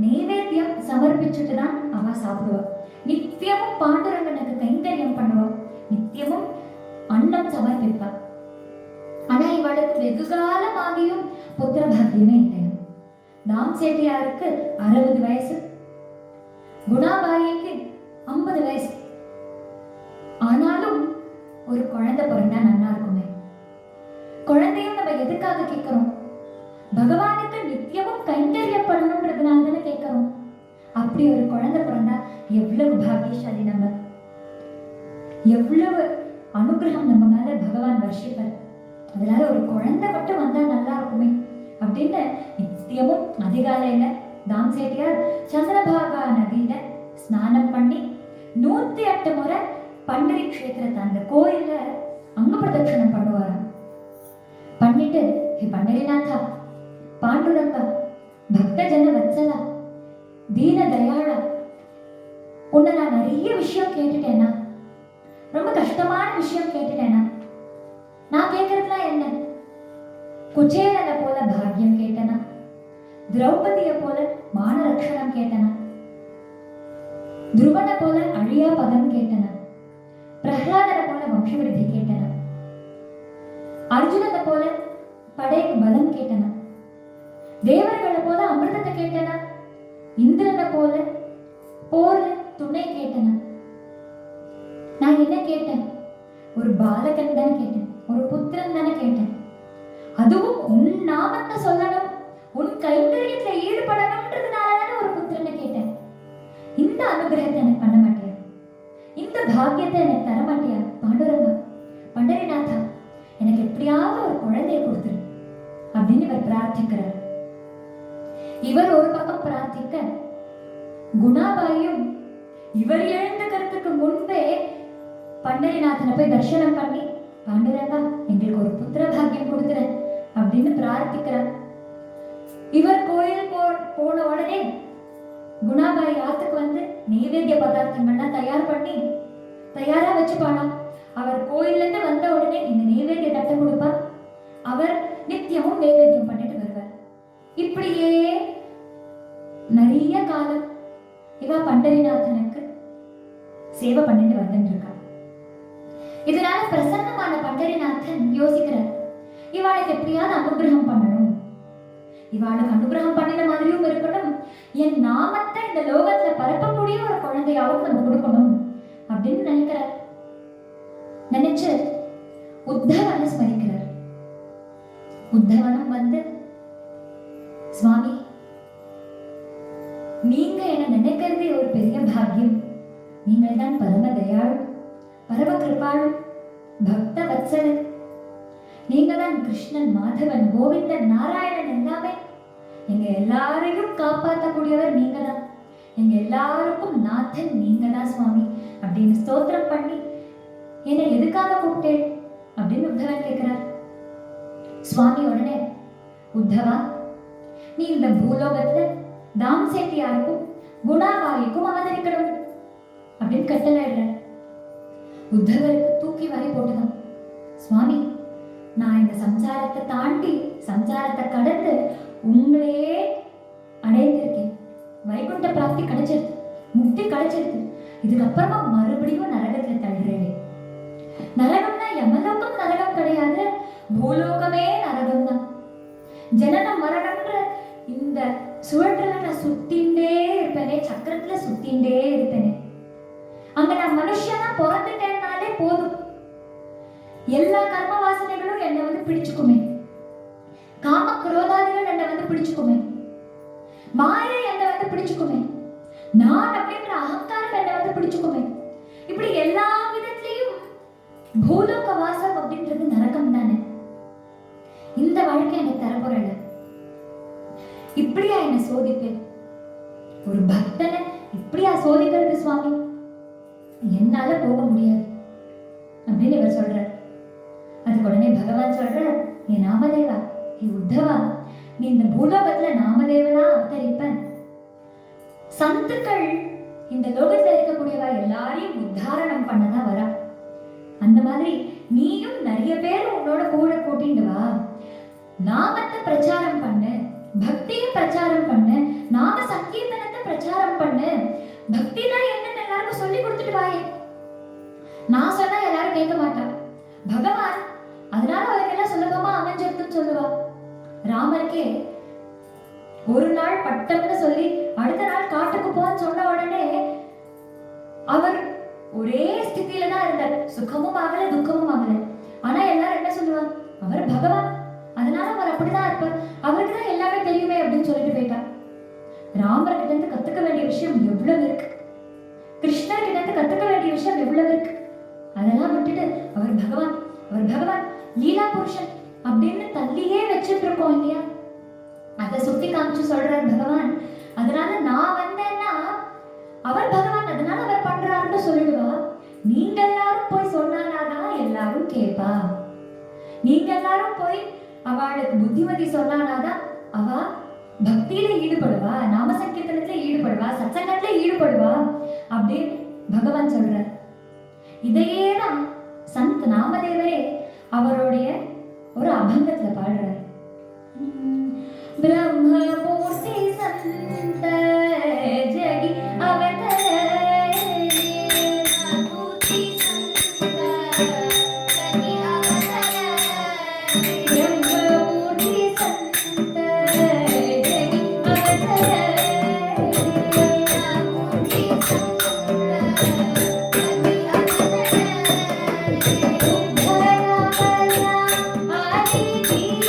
நைவேத்தியம் சமர்ப்பிச்சுட்டு தான் அவ சாப்பிடுவா. நித்தியமும் பாண்டுரங்கனுக்கு கைங்கரியம் பண்ணுவா. நித்தியமும் அன்னம் சமர்ப்பிப்பா. ஆனா இவளுக்கு வெகு காலமாகியும் புத்திர பாக்கியமே இல்லை. தாம் சேட்டியாருக்கு 60 வயசு, குணாபாயிக்கு 50 வயசு. ஆனாலும் ஒரு குழந்தை பிறந்தா நல்லா இருக்குமே. குழந்தையும் நம்ம எதுக்காக கேட்கிறோம்? பகவானுக்கு நித்தியமும் கைங்கரியம் பண்ணணும்ன்றதுனால தானே கேட்கிறோம். அப்படி ஒரு குழந்தை பிறந்தா எவ்வளவு பாக்கியசாலி நம்ம, எவ்வளவு அனுகிரகம் நம்ம மேல பகவான் வர்ஷிப்பார். அதனால ஒரு குழந்தை மட்டும் வந்தா நல்லா இருக்குமே அப்படின்னு நித்தியமும் அதிகாலையில தாம் சேட்டியார் சந்திரபாகா நதியில ஸ்நானம் பண்ணி 108 முறை பண்டரி கஷேத்திரத்தை அந்த கோயில்ல அங்க பிரதட்சணம் பண்ணுவாராம். பண்ணிட்டு, ஹே பண்டரிநாதா, பாண்டுரங்கா, பக்த ஜன வத்சலா, தீன தயாளா, உன்னை நான் நிறைய விஷயம் கேட்டுட்டேனா, ரொம்ப கஷ்டமான விஷயம் கேட்டுட்டேனா? நான் கேட்கறதுலாம் என்ன? குச்சேலனை போல பாக்கியம் கேட்டனா, திரௌபதியை போல மான ரக்ஷணம் கேட்டனா, துருவனை போல அழியா பதம் கேட்டனா, பிரஹ்லாதனை போல வம்சவிருத்தி கேட்டனா, அர்ஜுனனை போல படைக்கு பலம் கேட்டனா, தேவர்களை போல அமிர்தத்தை கேட்டனா, இந்திரனை போல போர்ல துணை கேட்டனா? நான் என்ன கேட்டேன்? ஒரு பாலகன் தானே கேட்டேன், ஒரு புத்திரன் தானே கேட்டேன். அதுவும் உன் நாமத்தை சொல்லணும், உன் கைங்கரியத்துல ஈடுபடணும்ன்றதுனால தானே ஒரு புத்திரனை கேட்டேன். இந்த அனுகிரகத்தை எனக்கு பண்ண மாட்டியா? இந்த பாக்கியத்தை எனக்கு தர மாட்டியா? பாண்டுரங்கா, பண்டரிநாதா, எனக்கு எப்படியாவது ஒரு குழந்தையை கொடுத்துரு அப்படின்னு இவர் பிரார்த்திக்கிறார். இவர் ஒரு பக்கம் பிரார்த்திக்க, குணாபாயும் இவர் எழுந்துக்கிறதுக்கு முன்பே பண்டரிநாதனை போய் தரிசனம் பண்ணி, பாண்டுரங்கா எங்களுக்கு ஒரு புத்திர பாக்கியம் கொடுத்துறேன் அப்படின்னு பிரார்த்திக்கிறார். இவர் கோயில் போன உடனே குணாபாய் ஆத்துக்கு வந்து நைவேத்திய பதார்த்தங்கள்லாம் தயார் பண்ணி தயாரா வச்சுப்பானா. அவர் கோயில்ல இருந்து வந்த உடனே இந்த நைவேத்திய தட்டை கொடுப்பா. அவர் நித்தியமும் நைவேத்தியம் பண்ணிட்டு வருவார். இப்படியே நிறைய காலம் இவ பண்டரிநாதனுக்கு சேவை பண்ணிட்டு வந்துட்டு இருக்கா. இதனால பிரசன்னமான பண்டரிநாதன் யோசிக்கிறார், இவாளுக்கு எப்படியாவது அனுகிரகம் பண்ணணும், இவாளுக்கு அனுகிரகம் பண்ணின மாதிரியும் இருக்கணும், என் நாமத்தை இந்த லோகத்துல பரப்பக்கூடிய ஒரு குழந்தையாவும் நம்ம கொடுக்கணும் அப்படின்னு நினைக்கிறார். நினைச்சு உத்தவனை ஸ்மரிக்கிறார். உத்தவனும் வந்து, சுவாமி, நீங்க என்ன நினைக்கிறதே ஒரு பெரிய பாக்கியம். நீங்கள் தான் பரம தயாளு, பரம கிருபாளு, பக்த வத்சலன். நீங்க தான் கிருஷ்ணன், மாதவன், கோவிந்தன், நாராயணன் எல்லாமே. எங்க எல்லாரையும் காப்பாற்றக்கூடியவர் நீங்க தான், எங்க எல்லாருக்கும் நாதன் நீங்க தான் சுவாமி அப்படின்னு ஸ்தோத்திரம் பண்ணி, என்னை எதுக்காக கூப்பிட்டேன் அப்படின்னு உத்தவன் கேட்கிறார். சுவாமி உடனே, உத்தவா, நீ இந்த பூலோகத்துல தாம் சேட்டியாருக்கும் குணாபாய்க்கும் அவதரிக்கணும் அப்படின்னு கட்டளையிடுற. உத்தவருக்கு தூக்கி வாரி போட்டுதான், சுவாமி, நான் இந்த சம்சாரத்தை தாண்டி சம்சாரத்தை கடந்து உங்களையே அடைந்திருக்கேன். வைகுண்ட பிராப்தி கிடைச்சிருது, முக்தி கிடைச்சிருது. இதுக்கப்புறமா மறுபடியும் நரகத்துல தள்ளுறேன். நரகம்னா யமலோகம் நரகம் கிடையாது, பூலோகமே நரகம் தான். ஜனனம் மரணம்ன்ற இந்த சுழற்றுல நான் சுத்திண்டே இருப்பேனே, சக்கரத்துல சுத்திண்டே இருப்பேனே. அங்க நான் மனுஷனா பிறந்துட்டேன்னாலே போதும், எல்லா கர்ம வாசனைகளும் என்னை வந்து பிடிச்சுக்குமே, காம குரோதாதிகள் என்னை வந்து பிடிச்சுக்குமே, மாயை என்னை வந்து பிடிச்சுக்குமே, நான் அப்படின்ற அகங்காரம் என்னை வந்து பிடிச்சுக்குமே. இப்படி எல்லா விதத்திலையும் பூலோக வாசம் அப்படின்றது நரகம் தானே. இந்த வாழ்க்கை எனக்கு தரப்போறல. இப்ப இப்படியா என்ன சோதிப்பேன்? ஒரு பக்தனை இப்படியா சோதிக்கிறது சுவாமி? என்னால போக முடியாது அப்படின்னு இவர் சொல்றார். அதுக்கு உடனே பகவான் சொல்றார், ஏ நாமதேவா, ஏ உத்தவா, நீ இந்த பூலோகத்துல நாமதேவனா அவதரிப்ப. சந்துக்கள் இந்த லோகத்துல இருக்கக்கூடியவா எல்லாரையும் உத்தாரணம் பண்ணதான் வரா. அந்த மாதிரி நீயும் நிறைய பேர் உன்னோட கூட கூட்டிட்டு வா. நாமத்தை பிரச்சாரம் பண்ணு, பக்தியை பிரச்சாரம் பண்ணு, நாம சங்கீர்த்தனத்தை பிரச்சாரம் பண்ணு. பக்தினா என்னன்னு எல்லாருக்கும் சொல்லி கொடுத்துட்டு வாயே. நான் சொன்னா எல்லாரும் கேட்க மாட்டா. பகவான் அதனால அவருக்கு எல்லாம் சுலபமா அமைஞ்சிருக்குன்னு சொல்லுவா. ராமருக்கே ஒரு நாள் பட்டம்னு சொல்லி அடுத்த நாள் காட்டுக்கு போன்னு சொன்ன உடனே அவர் ஒரே ஸ்திதியில தான் இருந்தார். சுகமும் ஆகல, துக்கமும் ஆகல. ஆனா எல்லாரும் என்ன சொல்லுவாங்க, அவர் பகவான், அதனால அவர் அப்படிதான் இருப்பார், அவருக்கு தான் எல்லாமே தெரியுமே அப்படின்னு சொல்லிட்டு போயிட்டார். ராமர் கிட்ட இருந்து கத்துக்க வேண்டிய விஷயம் எவ்வளவு இருக்கு, கிருஷ்ணர் கிட்ட இருந்து கத்துக்க வேண்டிய விஷயம் எவ்வளவு இருக்கு. அதெல்லாம் விட்டுட்டு அவர் பகவான், அவர் பகவான், லீலா புருஷன் அப்படின்னு தள்ளியே வச்சுட்டு இருக்கோம் இல்லையா? அதை சுத்தி காமிச்சு சொல்றார் பகவான். அதனால நான் வந்தேன்னா அவர் பகவான், அதனால அவர் பண்றாருன்னு சொல்லிடுவா. நீங்க எல்லாரும் போய் சொன்னாதான் எல்லாரும் கேட்பா. நீங்க எல்லாரும் போய் அவளுக்கு புத்திமதி சொன்னாதான் அவ பக்தியில ஈடுபடுவா, நாம சங்கீர்த்தனத்துல ஈடுபடுவா, சத்சங்கத்துல ஈடுபடுவா அப்படின்னு பகவான் சொல்றார். இதையேதான் சந்த் நாமதேவரே அவருடைய ஒரு அபங்கத்துல பாடுறார். ब्रह्ममूर्ति संत जगी अवतरे, मूर्ति संत जगी अवतरे, ब्रह्ममूर्ति संत जगी अवतरे, मूर्ति संत जगी अवतरे, उद्धरा बला आदि दीन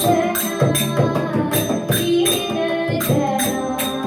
जना, दीन जना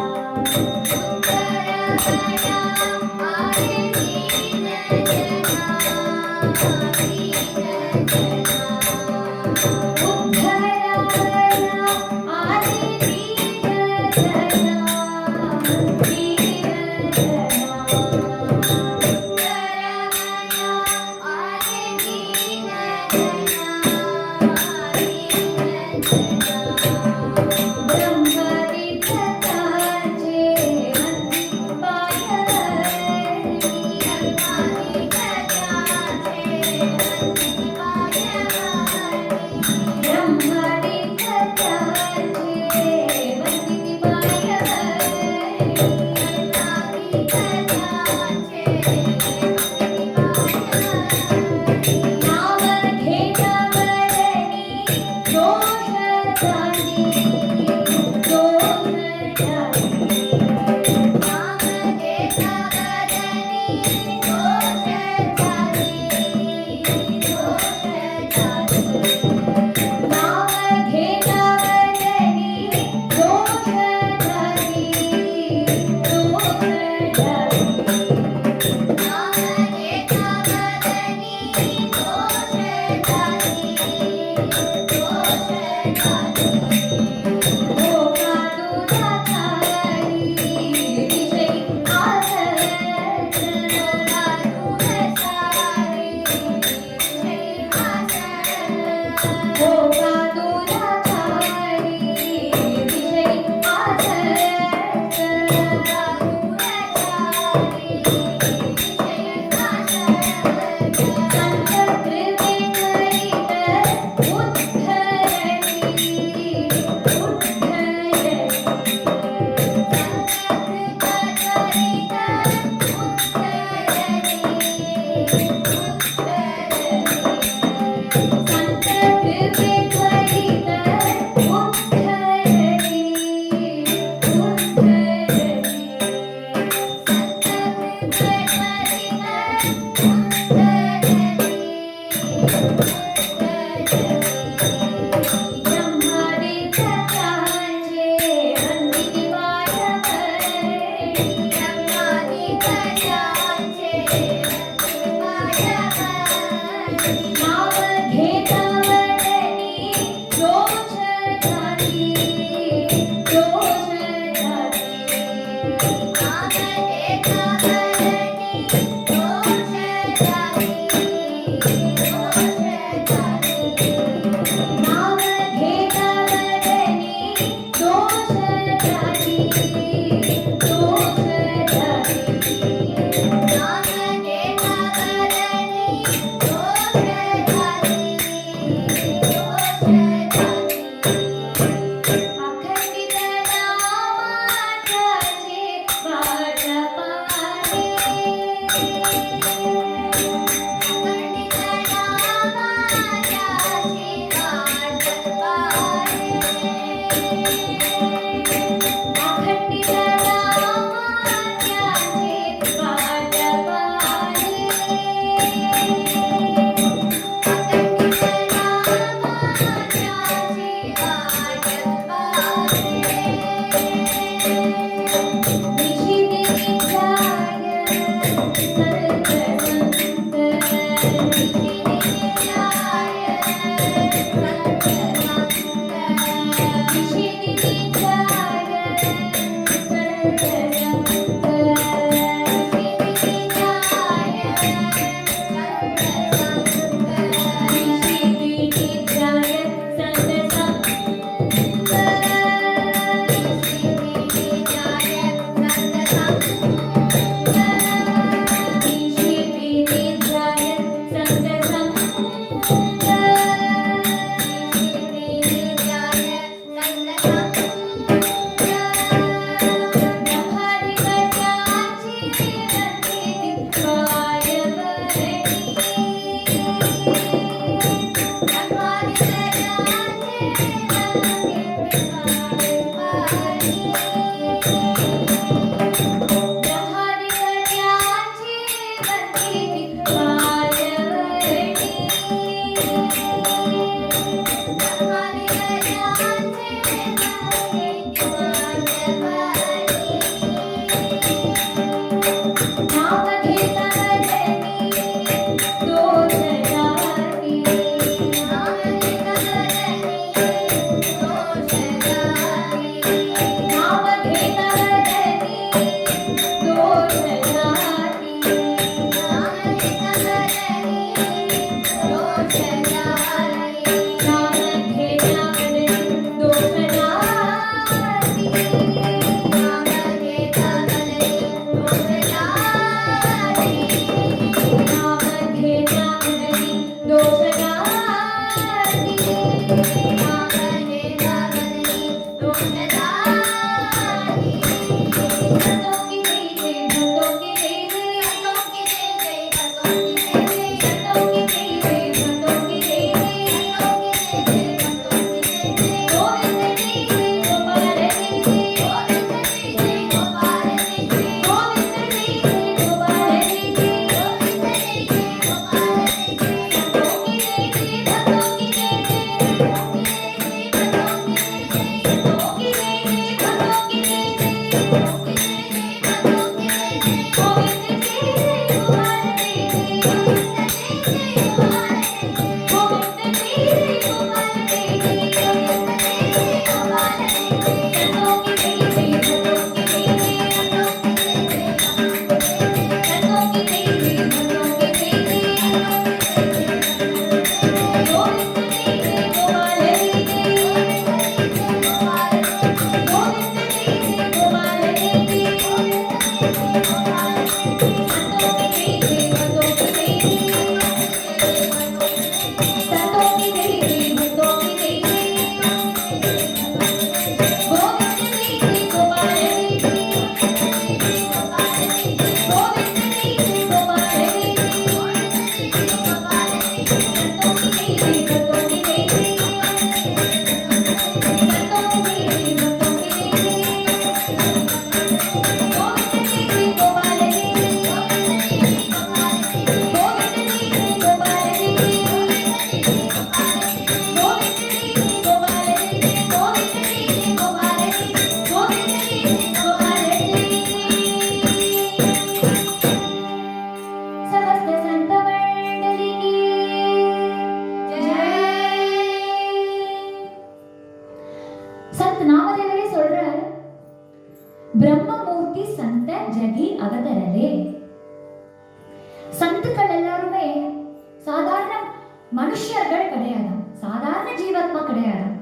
மனுஷர்கள் கிடையாதாம், சாதாரண ஜீவாத்மா கிடையாதாம்.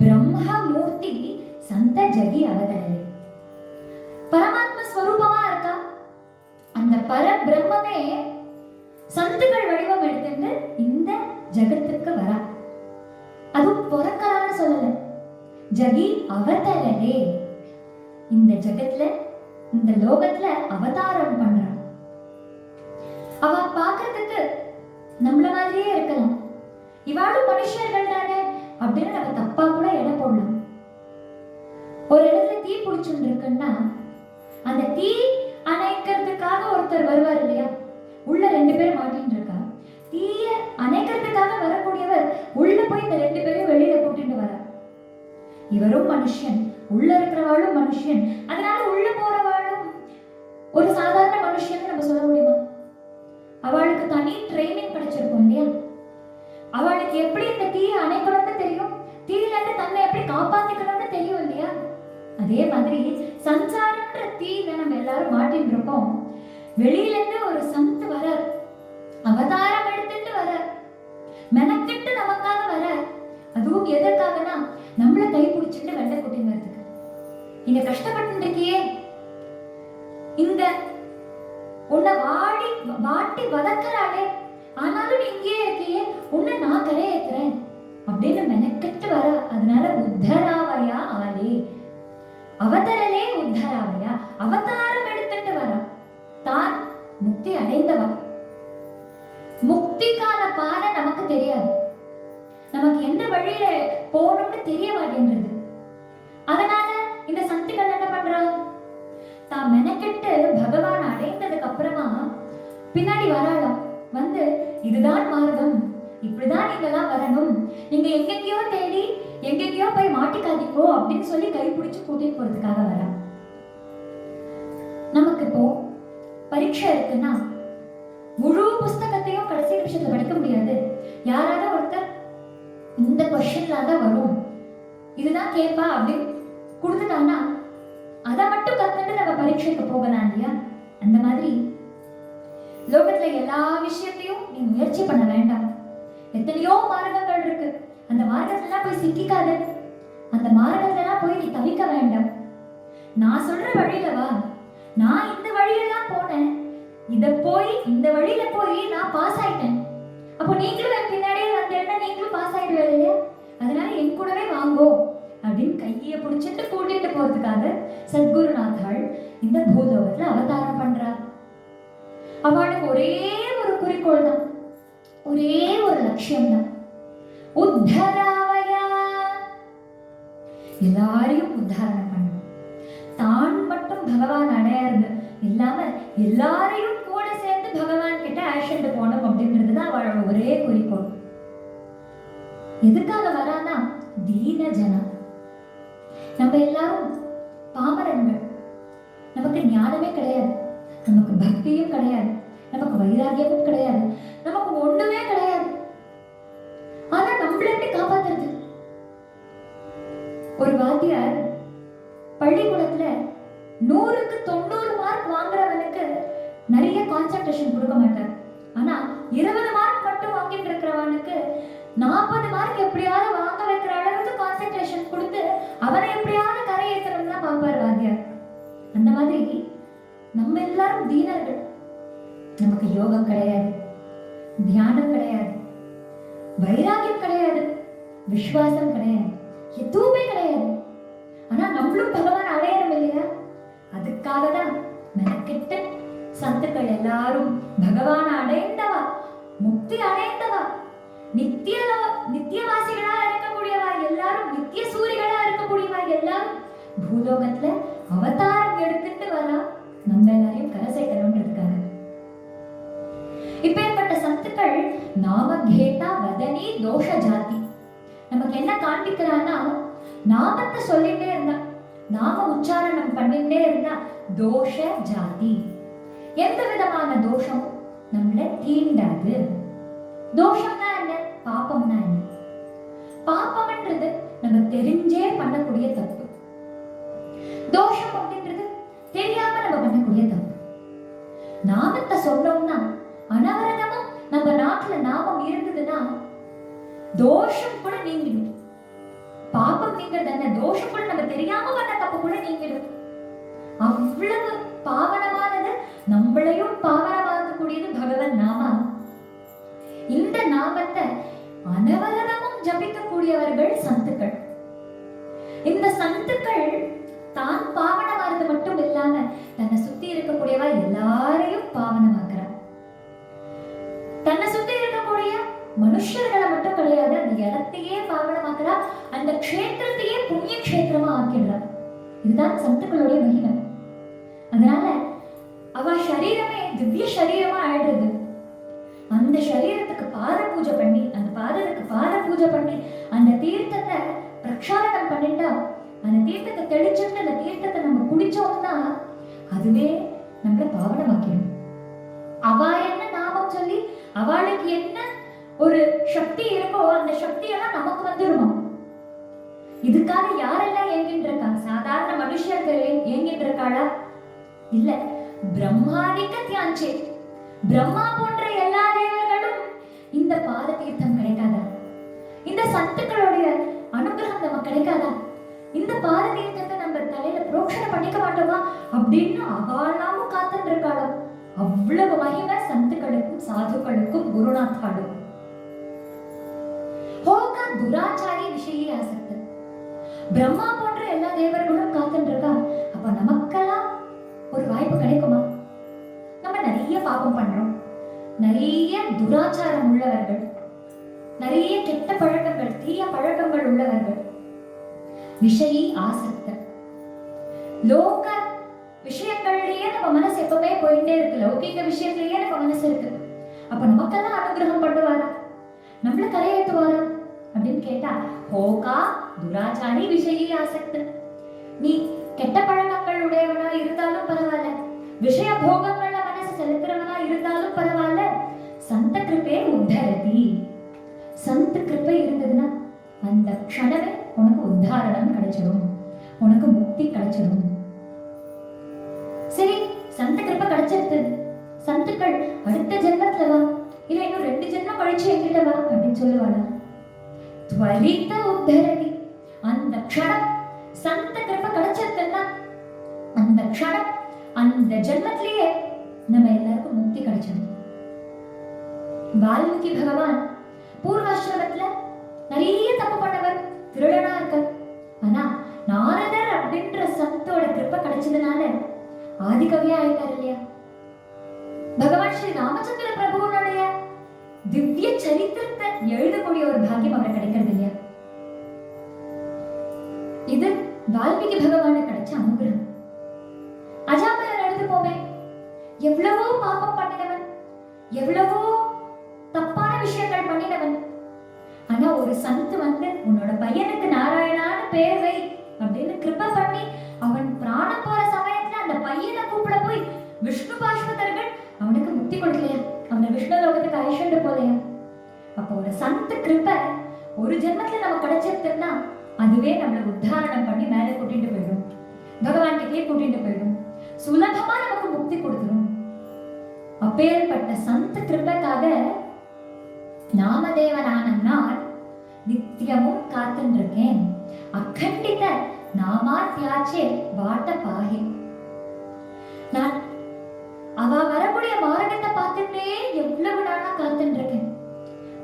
பிரம்மமூர்த்தி சந்த ஜகி அவதரே, பரமாத்ம ஸ்வரூபமா இருக்கா. அந்த பரபிரம்மே சந்துகள் வடிவம் எடுத்துட்டு இந்த ஜகத்துக்கு வரா. அதுவும் பிறக்கலான்னு சொல்லல, ஜகி அவதரே, இந்த ஜகத்துல இந்த லோகத்துல அவதாரம் பண்றான். அவ பார்க்கறதுக்கு நம்மள மாதிரியே இருக்கலாம், இவாளும் மனுஷர்கள் தானே அப்படின்னு நம்ம தப்பா கூட எடை போடலாம். ஒரு இடத்துல தீ பிடிச்சுட்டு இருக்குன்னா அந்த தீ அணைக்கிறதுக்காக ஒருத்தர் வருவார் இல்லையா, உள்ள 2 பேர் மாட்டின்னு இருக்கா. தீய அணைக்கிறதுக்காக வரக்கூடியவர் உள்ள போய் இந்த 2 பேரையும் வெளியில கூட்டிட்டு வர. இவரும் மனுஷன், உள்ள இருக்கிறவாளும் மனுஷன், அதனால உள்ள போறவாளும் ஒரு சாதாரண மனுஷன் நம்ம சொல்ல முடியுமா? அவளுக்கு தனி ட்ரைனிங் கிடைச்சிருக்கும் இல்லையா. அவளுக்கு எப்படி இந்த தீயை அணைக்கணும்னு தெரியும், தீயில இருந்து தன்னை எப்படி காப்பாத்திக்கணும்னு தெரியும் இல்லையா. அதே மாதிரி சஞ்சாரம்ன்ற தீயில நம்ம எல்லாரும் மாட்டின்னு இருக்கோம். வெளியில இருந்து ஒரு சந்த் வர, அவதாரம் எடுத்துட்டு வர, மெனக்கிட்டு நமக்காக வர. அதுவும் எதற்காகனா நம்மள கை பிடிச்சிட்டு வெள்ளை கூட்டின்னு வரதுக்கு. நீங்க கஷ்டப்பட்டு இருக்கியே, இந்த உன்னை வாட்டி வதக்கிறாளே, ஆனாலும் நீ இங்கே இருக்கியே, உன்னை நான் கரையேற்றுறேன் அப்படின்னு மெனக்கிட்டு வர. அதனால உத்தராவயா ஆலே, அவதரலே உத்தராவயா, அவதாரம் எடுத்துட்டு வர. தான் முக்தி அடைந்தவா. முக்திக்கான பாதை நமக்கு தெரியாது, நமக்கு எந்த வழியில போகணும்னு தெரிய மாட்டேன்றது. அதனால இந்த சந்துகள் என்ன பண்றாங்க, தான் மெனக்கெட்டு பகவான் அடைந்ததுக்கு அப்புறமா பின்னாடி வராளாம், வந்து இதுதான் மார்க்கம், இப்படிதான் நீங்கெல்லாம் வரணும், நீங்க எங்கெங்கயோ தேடி எங்கெங்கயோ போய் மாட்டிக்காதீங்கோ அப்படின்னு சொல்லி கை பிடிச்சு கூட்டிட்டு போறதுக்காக வர. நமக்கு இப்போ பரீட்சை இருக்குன்னா முழு புஸ்தகத்தையும் கடைசி நிமிஷத்துல படிக்க முடியாது. யாராவது ஒருத்தர் இந்த கொஸ்டின்ல தான் வரும், இதுதான் கேட்பா அப்படின்னு கொடுத்துட்டாங்கன்னா அதை மட்டும் கத்துட்டு நம்ம பரீட்சைக்கு போகலாம் இல்லையா. அந்த மாதிரி லோகத்துல எல்லா விஷயத்தையும் நீ முயற்சி பண்ண வேண்டாம். எத்தனையோ மார்க்கங்கள் இருக்கு, அந்த மார்க்கத்துல போய் சிக்கிக்காத, அந்த மார்க்கத்துல போய் நீ தவிக்க வேண்டாம். நான் சொல்ற வழியில வா, நான் இந்த வழியெல்லாம் போனேன், இந்த வழியில போய் நான் பாஸ் ஆயிட்டேன், அப்போ நீங்களும் என் பின்னாடியே வந்தேன்னா நீங்களும் பாஸ் ஆயிடுவேன் இல்லையா. அதனால என் கூடவே வாங்கோ அப்படின்னு கையை பிடிச்சிட்டு கூட்டிட்டு போறதுக்காக சத்குருநாத்தாள் இந்த பூலோகத்துல அவதாரம் பண்றா. அவளுக்கு ஒரே ஒரு குறிக்கோள் தான், ஒரே ஒரு லட்சியம் தான், உத்தராவயா, எல்லாரையும் உத்தாரணம் பண்ணணும். தான் மட்டும் பகவான் அடையாது இல்லாம எல்லாரையும் கூட சேர்ந்து பகவான் கிட்ட ஆக்ஷன் போனோம் அப்படின்றதுதான் அவளோட ஒரே குறிக்கோள். எதுக்காக வரானா தீன ஜனா. நம்ம எல்லாரும் பாமரன்கள், நமக்கு ஞானமே கிடையாது, நமக்கு பக்தியும் கிடையாது, நமக்கு வைராகியமும் கிடையாது, நமக்கு ஒண்ணுமே கிடையாது. ஆனா நம்மள எப்படி காப்பாத்துறது? ஒரு வாத்தியார் பள்ளிக்கூடத்துல 100க்கு 90 மார்க் வாங்குறவனுக்கு நிறைய கான்சென்ட்ரேஷன் கொடுக்க மாட்டார். ஆனா 20 மார்க் மட்டும் வாங்கிட்டு இருக்கிறவனுக்கு 40 மார்க் எப்படியாவது வாங்க வைக்கிற அளவுக்கு கான்சென்ட்ரேஷன் கொடுத்து அவனை எப்படியாவது கரையேற்றணும் தான் பார்ப்பார் வாத்தியார். அந்த மாதிரி நம்ம எல்லாரும் தீனர்கள். நமக்கு யோகம் கிடையாது, தியானம் கிடையாது, வைராகியம் கிடையாது, விசுவாசம் கிடையாது, எதுவுமே கிடையாது. ஆனா நம்மளும் பகவான் அடையணும் இல்லையா. அதுக்காக தான் மெனக்கெட்டு சந்துக்கள் எல்லாரும் பகவான் அடைந்தவா, முக்தி அடைந்தவா, நித்தியவாசிகளா இருக்கக்கூடியவா எல்லாரும், நித்திய சூரிகளா இருக்கக்கூடியவா எல்லாரும் பூலோகத்துல அவதாரம் எடுத்துட்டு வரா, நம்ம எல்லாரையும் கரை சேர்க்கணும்ன்றதுக்காக. இப்பேற்பட்ட சத்துக்கள் நாமகேதா வதனி தோஷ ஜாதி. நமக்கு என்ன காண்பிக்கிறான்னா, நாமத்தை சொல்லிட்டே இருந்தா, நாம உச்சாரணம் பண்ணிட்டே இருந்தா தோஷ ஜாதி, எந்த விதமான தோஷமும் நம்மள தீண்டாது. தோஷம்னா என்ன, பாப்பம்னா என்ன? பாப்பம்ன்றது நம்ம தெரிஞ்சே பண்ணக்கூடிய தப்பு, தோஷம் அப்படின்றது தெரியாம நம்ம பண்ணக்கூடிய தப்பு. நாமத்தை சொன்னோம்னா, அனவரதமும் நம்ம நாட்டுல நாமம் இருந்ததுன்னா தோஷம் கூட நீங்கிடும். பாபம் நீங்கிறது என்ன? தோஷம் கூட நம்ம தெரியாம பண்ண தப்பு கூட நீங்கிடும். அவ்வளவு பாவனமானது, நம்மளையும் பாவனமாக்கக்கூடியது பகவன் நாமா. இந்த நாமத்தை அனவரதமும் ஜபிக்கக்கூடியவர்கள் சந்துக்கள். இந்த சந்துக்கள் தான் பாவனமானது மட்டும் இல்லாம தன்னை சுத்தி இருக்கக்கூடியவா எல்லாரையும் பாவனமாக்குறார். தன்னை சுத்தி இருக்கக்கூடிய மனுஷர்களை மட்டும் கிடையாது, அந்த இடத்தையே பாவனமாக்குறா, அந்த க்ஷேத்திரத்தையே புண்ணிய க்ஷேத்திரமா ஆக்கிடுறார். இதுதான் சந்துக்களுடைய மகிமை. அதனால அவ சரீரமே திவ்ய சரீரமா ஆயிடுறது. அந்த சரீரத்துக்கு பாத பூஜை பண்ணி, அந்த பாதத்துக்கு பாத பூஜை பண்ணி, அந்த தீர்த்தத்தை பிரக்ஷாலனம் பண்ணிட்டா, அந்த தீர்த்தத்தை தெளிச்சுட்டு அந்த தீர்த்தத்தை நம்ம குடிச்சோம்னா அதுவே நம்மள பாவனமாக்கிடும். அவ என்ன நாமம் சொல்லி அவளுக்கு என்ன ஒரு சக்தி இருக்கோ அந்த சக்தியெல்லாம் நமக்கு வந்துடுமா. இதுக்காக யாரெல்லாம் ஏங்கிட்டு இருக்கா? சாதாரண மனுஷர்கள் ஏங்கிட்டு இருக்காளா? இல்ல, பிரம்மாதிக்க தியாஞ்சே, பிரம்மா போன்ற எல்லா தேவர்களும் இந்த பாத தீர்த்தம் கிடைக்காதா? இந்த சத்துக்களுடைய அனுகிரகம் நமக்கு கிடைக்காதா? இந்த பாத தீர்த்தத்தை நம்ம தலையில புரோக்ஷணம் பண்ணிக்க மாட்டோமா அப்படின்னு அவாளாவும் காத்துட்டு இருக்காளோ. அவ்வளவு மகிமை சந்துக்களுக்கும் சாதுக்களுக்கும் குருநாத்தாளும். ஹோகா துராச்சாரி விஷய ஆசக்தி. பிரம்மா போன்ற எல்லா தேவர்களும் காத்துட்டு இருக்கா. அப்ப நமக்கெல்லாம் ஒரு வாய்ப்பு கிடைக்குமா? நம்ம நிறைய பாபம் பண்றோம், நிறைய துராச்சாரம் உள்ளவர்கள், நிறைய கெட்ட பழக்கங்கள், தீய பழக்கங்கள் உள்ளவர்கள். விஷயி ஆசக்த, லோக விஷயங்கள்லயே நம்ம மனசு எப்பவுமே போயிட்டே இருக்கு. லௌகிக விஷயத்திலேயே நம்ம மனசு இருக்கு. அப்ப நமக்கெல்லாம் அனுகிரகம் பண்ணுவாரா? நம்மள கரையேற்றுவாரா அப்படின்னு கேட்டா, ஹோகா துராச்சாரி விஷயி ஆசக்த. நீ கெட்ட பழக்கங்கள் உடையவனா இருந்தாலும் பரவாயில்ல, விஷய போகங்கள்ல மனசு செலுத்துறவனா இருந்தாலும் பரவாயில்ல, சந்த கிருபே உத்தரதி. சந்த கிருபை இருந்ததுன்னா அந்த க்ஷணமே உனக்கு உத்தாரணம் கிடைச்சிடும், உனக்கு முக்தி கிடைச்சிடும். சரி, சந்த கிருபை கிடைச்சிருது, சந்துக்கள் அடுத்த ஜென்மத்துல வா, இல்ல இன்னும் 2 ஜென்மம் கழிச்சு எங்கிட்ட வா அப்படின்னு சொல்லுவாளா? துவரித உத்தரதி. அந்த க்ஷணம் சந்த கிருபை கிடைச்சிருதுன்னா அந்த க்ஷணம் அந்த ஜென்மத்திலேயே நம்ம எல்லாருக்கும் முக்தி கிடைச்சிடும். வால்மீகி பகவான் பூர்வாசிரமத்துல நிறைய தப்பு பண்ணவர், திருடனா இருக்கார். ஆனா நாரதர் அப்படின்ற சத்தோட கிருப்பை கிடைச்சதுனால ஆதிகவியா ஆயிட்டார் இல்லையா? பகவான் ஸ்ரீ ராமச்சந்திர பிரபுவனுடைய திவ்ய சரித்திரத்தை எழுதக்கூடிய ஒரு பாக்கியம் அவருக்கு கிடைக்கிறது இல்லையா? இது வால்மீகி பகவானுக்கு கிடைச்ச அனுகிரகம். அஜாமிலன் எழுது போவே, எவ்வளவோ பாபம் பண்ணினவன், எவ்வளவோ தப்பான விஷயங்கள் பண்ணினவன். ஆனா ஒரு சந்து வந்து உன்னோட பையனுக்கு நாராயணான்னு பேர் வை அப்படின்னு கிருபை பண்ணி அவன் பிராணம் போற சமயத்துல அந்த பையனை கூப்பிட போய் விஷ்ணு பாஷ்வதர்கள் அவனுக்கு முக்தி கொடுக்கலையா? அவனை விஷ்ணு லோகத்துக்கு அழைச்சிட்டு போலையா? அப்போ ஒரு சந்து கிருபை ஒரு ஜென்மத்துல நம்ம கிடைச்சிருக்குன்னா அதுவே நம்மளை உத்தாரணம் பண்ணி மேல கூட்டிட்டு போயிடும், பகவான் கிட்டே கூட்டிட்டு போயிடும், சுலபமா நமக்கு முக்தி கொடுத்துரும். அப்பேற்பட்ட சந்த கிருபைக்காக நாமதேவனான நான் நித்தியமும் காத்துட்டு இருக்கேன். அக்கண்டித நாமாத்யாச்சே வாட்ட பாகே. நான் அவ வரக்கூடிய மார்க்கத்தை பார்த்துட்டே எவ்வளவு நாளா காத்துட்டு இருக்கேன்.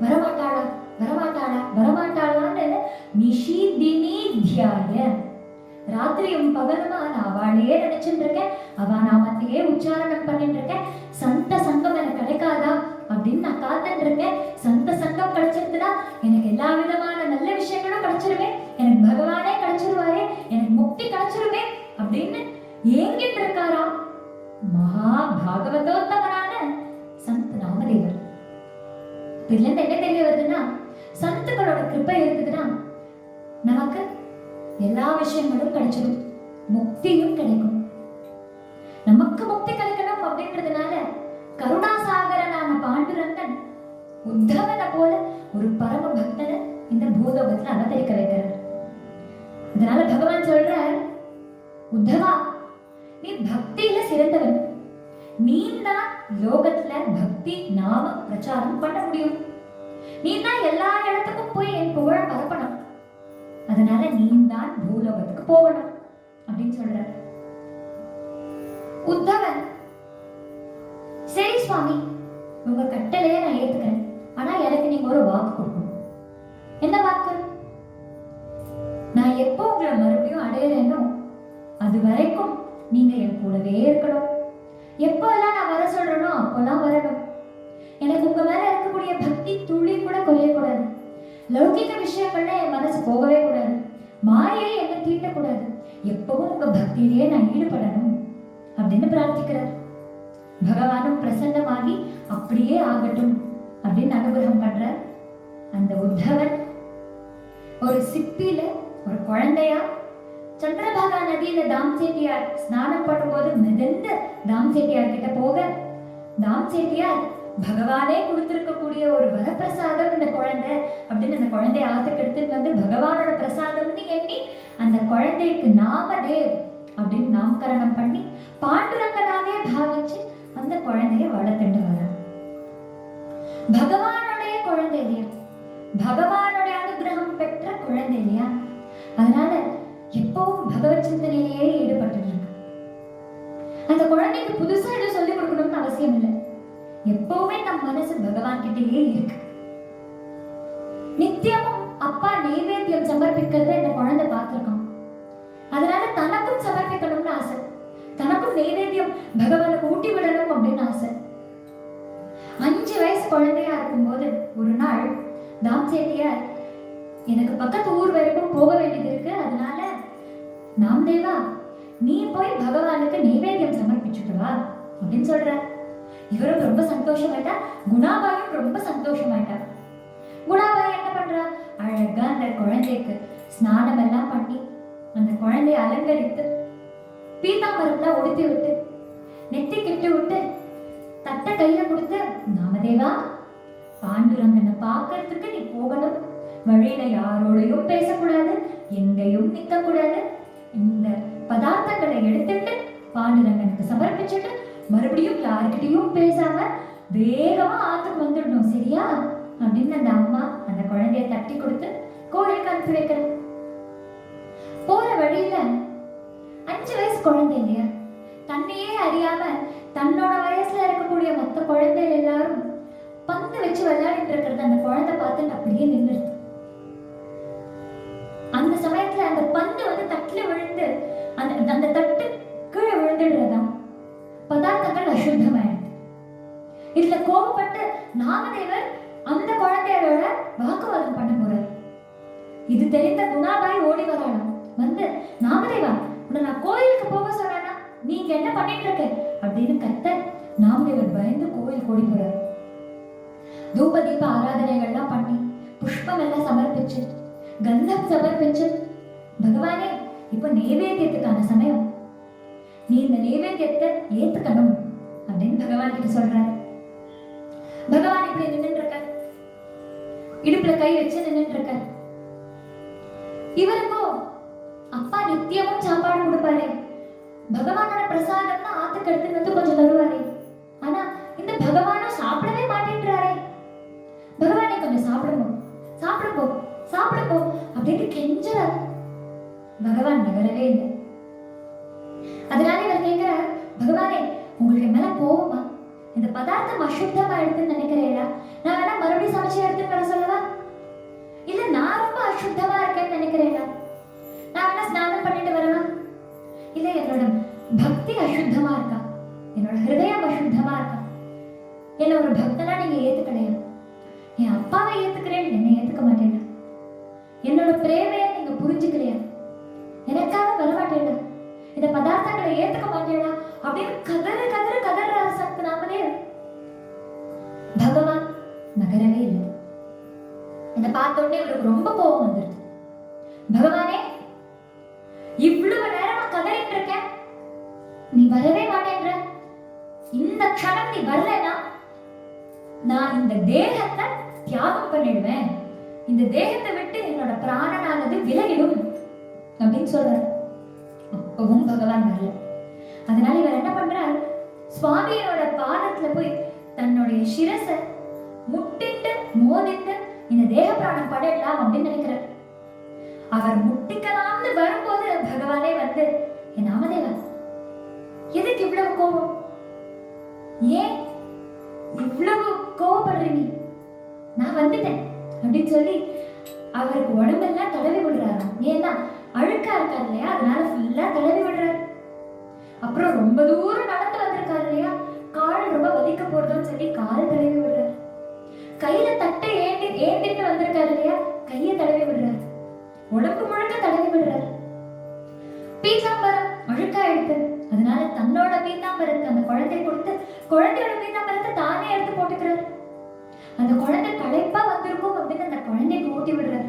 வரமாட்டாளா வரமாட்டாளா வரமாட்டாளான்னு நிஷி தினி தியாய, ராத்திரியும் பகலுமா நான் அவளையே நினைச்சுட்டு இருக்கேன், அவ நாமத்தையே உச்சாரணம் பண்ணிட்டு இருக்கேன். சந்த சங்கம் எனக்கு கிடைக்காதா அப்படின்னு நான் காத்துட்டு இருக்கேன். சந்த சங்கம் கிடைச்சிருந்தா எனக்கு எல்லா விதமான நல்ல விஷயங்களும் கிடைச்சிருமே, எனக்கு பகவானே கிடைச்சிருவாரே, எனக்கு முக்தி கிடைச்சிருமே அப்படின்னு ஏங்கிட்டு இருக்காரா மகா பாகவதோத்தமரான சந்த் ராமதேவர். இதுல இருந்து என்ன தெரிய வருதுன்னா, சந்துக்களோட கிருப்பை இருக்குதுன்னா நமக்கு எல்லா விஷயங்களும் கிடைச்சிடும், முக்தியும் கிடைக்கும். நமக்கு முக்தி கிடைக்கணும் அப்படின்றதுனால கருணாசாகரனான பாண்டுரங்கன் உத்தவனை போல ஒரு பரம பக்தனை இந்த பூலோகத்துல அவதரிக்க வைக்கிறார். அதனால பகவான் சொல்றார், உத்தவா நீ பக்தியில சிறந்தவன், நீ தான் லோகத்துல பக்தி நாம பிரச்சாரம் பண்ண முடியும். நீ தான் எல்லா இடத்துக்கும் போய் என் புகழ பரப்பணும், அதனால நீ தான் பூலோகத்துக்கு போகணும் அப்படின்னு சொல்றாரு. உத்தவன் சரி சுவாமி, உங்க கட்டளையே நான் ஏத்துக்கிறேன், ஆனா எனக்கு நீங்க ஒரு வாக்கு கொடுக்கணும். என்ன வாக்கு? நான் எப்போ உங்களை மறுபடியும் அடையிறேனோ அது வரைக்கும் நீங்க என் கூடவே இருக்கணும். எப்போ எல்லாம் நான் வர சொல்றேனோ அப்போல்லாம் வரணும். எனக்கு உங்க மேல இருக்கக்கூடிய பக்தி துளி கூட குறையக்கூடாது. லௌகிக விஷயங்கள்ல என் மனசு போகவே கூடாது. மாயை என்னை தீட்டக்கூடாது. எப்பவும் உங்க பக்தியிலேயே நான் ஈடுபடணும் அப்படின்னு பிரார்த்திக்கிறார். பகவானும் பிரசன்னமாகி அப்படியே ஆகட்டும் அப்படின்னு அனுகிரகம் பண்றார். அந்த உத்தவன் ஒரு சிப்பில ஒரு குழந்தையா சந்திரபாகா நதியில தாம் செட்டியார் ஸ்நானம் பண்ணும்போது மிதந்து தாம் செட்டியார் கிட்ட போக, தாம் செட்டியார் பகவானே கொடுத்திருக்கக்கூடிய ஒரு வரப்பிரசாதம் இந்த குழந்தை அப்படின்னு அந்த குழந்தைய ஆத்துக்கு எடுத்துட்டு வந்து பகவானோட பிரசாதம்னு எண்ணி அந்த குழந்தைக்கு நாமதேவ் அப்படின்னு நாமகரணம் பண்ணி பாண்டுரங்கனாவே பாவிச்சு அந்த குழந்தைய வளர்த்துட்டு வர. பகவானுடைய குழந்தை இல்லையா, பகவானுடைய அனுகிரகம் பெற்ற குழந்தை இல்லையா, அதனால எப்பவும் பகவத் சிந்தனையிலேயே ஈடுபட்டு இருக்கு. அந்த குழந்தைக்கு புதுசா எதுவும் சொல்லிக் கொடுக்கணும்னு அவசியம் இல்லை. எப்பவுமே நம் மனசு பகவான் கிட்டேயே இருக்கு. நித்தியமும் அப்பா நைவேத்தியம் சமர்ப்பிக்கிறத இந்த குழந்தை பார்த்திருக்கான். அதனால தனக்கும் சமர்ப்பிக்கணும்னு ஆசை, தனக்கும் நைவேத்தியம் பகவானுக்கு ஊட்டி விடணும் அப்படின்னு ஆசை. 5 வயசு குழந்தையா இருக்கும்போது ஒரு நாள் தாம் செட்டியார், எனக்கு பக்கத்து ஊர் வரைக்கும் போக வேண்டியது இருக்கு, அதனால நாம்தேவா நீ போய் பகவானுக்கு நைவேத்தியம் சமர்ப்பிச்சுட்டு வா அப்படின்னு சொல்ற. இவரும் ரொம்ப சந்தோஷமாயிட்டா, குணாபாயும் ரொம்ப சந்தோஷமாயிட்டா. குணாபாய் என்ன பண்றா, அழகா அந்த குழந்தைக்கு ஸ்நானம் எல்லாம் பண்ணி அந்த குழந்தைய அலங்கரித்து பீதாம்பரம்லாம் உடுத்தி விட்டு நெத்தி கிட்டு விட்டு தட்டை கையில கொடுத்து, நாமதேவா பாண்டுரங்கனை பார்க்கறதுக்கு நீ போகணும், வழியில யாரோடையும் பேசக்கூடாது, எங்கேயும் நிக்க கூடாது, இந்த பதார்த்தங்களை எடுத்துட்டு பாண்டுரங்கனுக்கு சமர்ப்பிச்சுட்டு மறுபடியும் யாருக்கிட்டையும் பேசாம வேகமா ஆத்துக்கு வந்துடணும், சரியா அப்படின்னு அந்த அம்மா அந்த குழந்தைய தட்டி கொடுத்து கோயிலுக்கு அனுப்பி வைக்கிற. போற வழியில 5 வயசு குழந்தை இல்லையா, தன்னையே அறியாம தன்னோட வயசுல இருக்கக்கூடிய மொத்த குழந்தைகள் எல்லாரும் பந்து வச்சு விளையாடிட்டு இருக்கிறது அந்த குழந்தை பார்த்து அப்படியே நின்றுது. அந்த சமயத்துல அந்த பந்து வந்து தட்டுல விழுந்து அந்த தட்டு கீழே விழுந்துடுறதா, பதார்த்தங்கள் அசுத்தமாயிடுது. இதுல கோபப்பட்டு நாமதேவர் அந்த குழந்தையோட வாக்குவாதம் பண்ண போறாரு. இது தெரிந்த குணாபாய் ஓடி வராளாம். வந்து, நாமதேவா உன்னை நான் கோயிலுக்கு போக சொல்றேன்னா நீங்க என்ன பண்ணிட்டு இருக்க அப்படின்னு கத்த. நாமதேவர் பயந்து கோயிலுக்கு ஓடி போறாரு. தூப தீப ஆராதனைகள்லாம் பண்ணி புஷ்பம் எல்லாம் சமர்ப்பிச்சு கந்தம் சமர்ப்பிச்சு, பகவானே இப்ப நைவேத்தியத்துக்கான சமயம், நீ இந்த நைவேத்தியத்தை ஏத்துக்கணும் அப்படின்னு பகவான் கிட்ட சொல்றாரு. பகவான் இப்படி நின்னுட்டு இருக்க, இடுப்புல கை வச்சு நின்னுட்டு இருக்க. இவருக்கோ அப்பா நித்தியமும் சாப்பாடு கொடுப்பாரு, பகவானோட பிரசாதம்னா ஆத்துக்கு எடுத்து வந்து கொஞ்சம் தருவாரு. ஆனா இந்த பகவானும் சாப்பிடவே மாட்டேன்றாரே, பகவானே கொஞ்சம் சாப்பிடுவோம், சாப்பிடுப்போ சாப்பிடுப்போ அப்படின்னு கெஞ்சுறார். பகவான் நகரவே இல்லை. அதனால இவர் கேட்கிறார், பகவானே உங்களுக்கு மேல போகுமா, இந்த பதார்த்தம் அசுத்தமா எடுத்துன்னு நினைக்கிறேடா, நான் வேணா மறுபடியும் சமைச்சு எடுத்துன்னு வர சொல்லவா, இல்ல நான் ரொம்ப அசுத்தமா இருக்கேன்னு நினைக்கிறேடா, நான் வேணா ஸ்நானம் பண்ணிட்டு வரவா, இல்ல என்னோட பக்தி அசுத்தமா இருக்கா, என்னோட ஹிருதயம் அசுத்தமா இருக்கா, என்ன ஒரு பக்தனா நீங்க ஏத்துக்கலையா, என் அப்பாவை ஏத்துக்கிறேன் என்னை ஏத்துக்க மாட்டேன், என்னோட பிரேமையை நீங்க புரிஞ்சுக்கலையா, எனக்காக வரமாட்டேடா, இந்த பதார்த்தங்களை ஏத்துக்க மாட்டேடா அப்படின்னு கதறு கதறு கதறாரு சத்து நாமதேவ். பகவான் நகரவே இல்லை. இதை பார்த்த உடனே இவருக்கு ரொம்ப கோபம் வந்துருது. பகவானே இவ்வளவு நேரமா கதறிட்டு இருக்க, நீ வரவே மாட்டேன்ற, இந்த க்ஷணம் நீ வரலனா நான் இந்த தேகத்தை தியாகம் பண்ணிடுவேன், இந்த தேகத்தை விட்டு என்னோட பிராணனானது விலகிடும் அப்படின்னு சொல்றாரு. அப்பவும் பகவான் வரல. அதனால இவர் என்ன பண்றார், சுவாமியோட பாதத்துல போய் தன்னுடைய சிரசை முட்டிட்டு மோதிட்டு இந்த தேக பிராணம் படலாம் அப்படின்னு நினைக்கிறார். அவர் முட்டிக்கலாம்னு வரும்போது பகவானே வந்து, என் நாமதேவா எதுக்கு இவ்வளவு கோபம், ஏன் இவ்வளவு கோபப்படுறீங்க, நான் வந்துட்டேன் அப்படின்னு சொல்லி அவருக்கு உடம்பெல்லாம் தடவி விடுறாராம். ஏன்னா அழுக்கா இருக்காரு இல்லையா, அதனால ஃபுல்லா தடவி விடுறாரு. அப்புறம் ரொம்ப தூரம் நடந்து வந்திருக்காரு இல்லையா, கால் ரொம்ப வலிக்க போறதுன்னு சொல்லி கால் தடவி விடுறாரு. கையில தட்டை ஏந்திட்டு வந்திருக்காரு இல்லையா, கையை தடவி விடுறாரு. உடம்பு முழுக்க தடவி விடுறாரு. பீதாம்பரம் அழுக்கா எடுத்து, அதனால தன்னோட பீதாம்பரத்தை அந்த குழந்தை கொடுத்து குழந்தையோட பீதாம்பரத்தை தானே எடுத்து போட்டுக்கிறாரு. அந்த குழந்தை களைப்பா வந்திருக்கும் அப்படின்னு அந்த குழந்தைக்கு ஊட்டி விடுறாரு.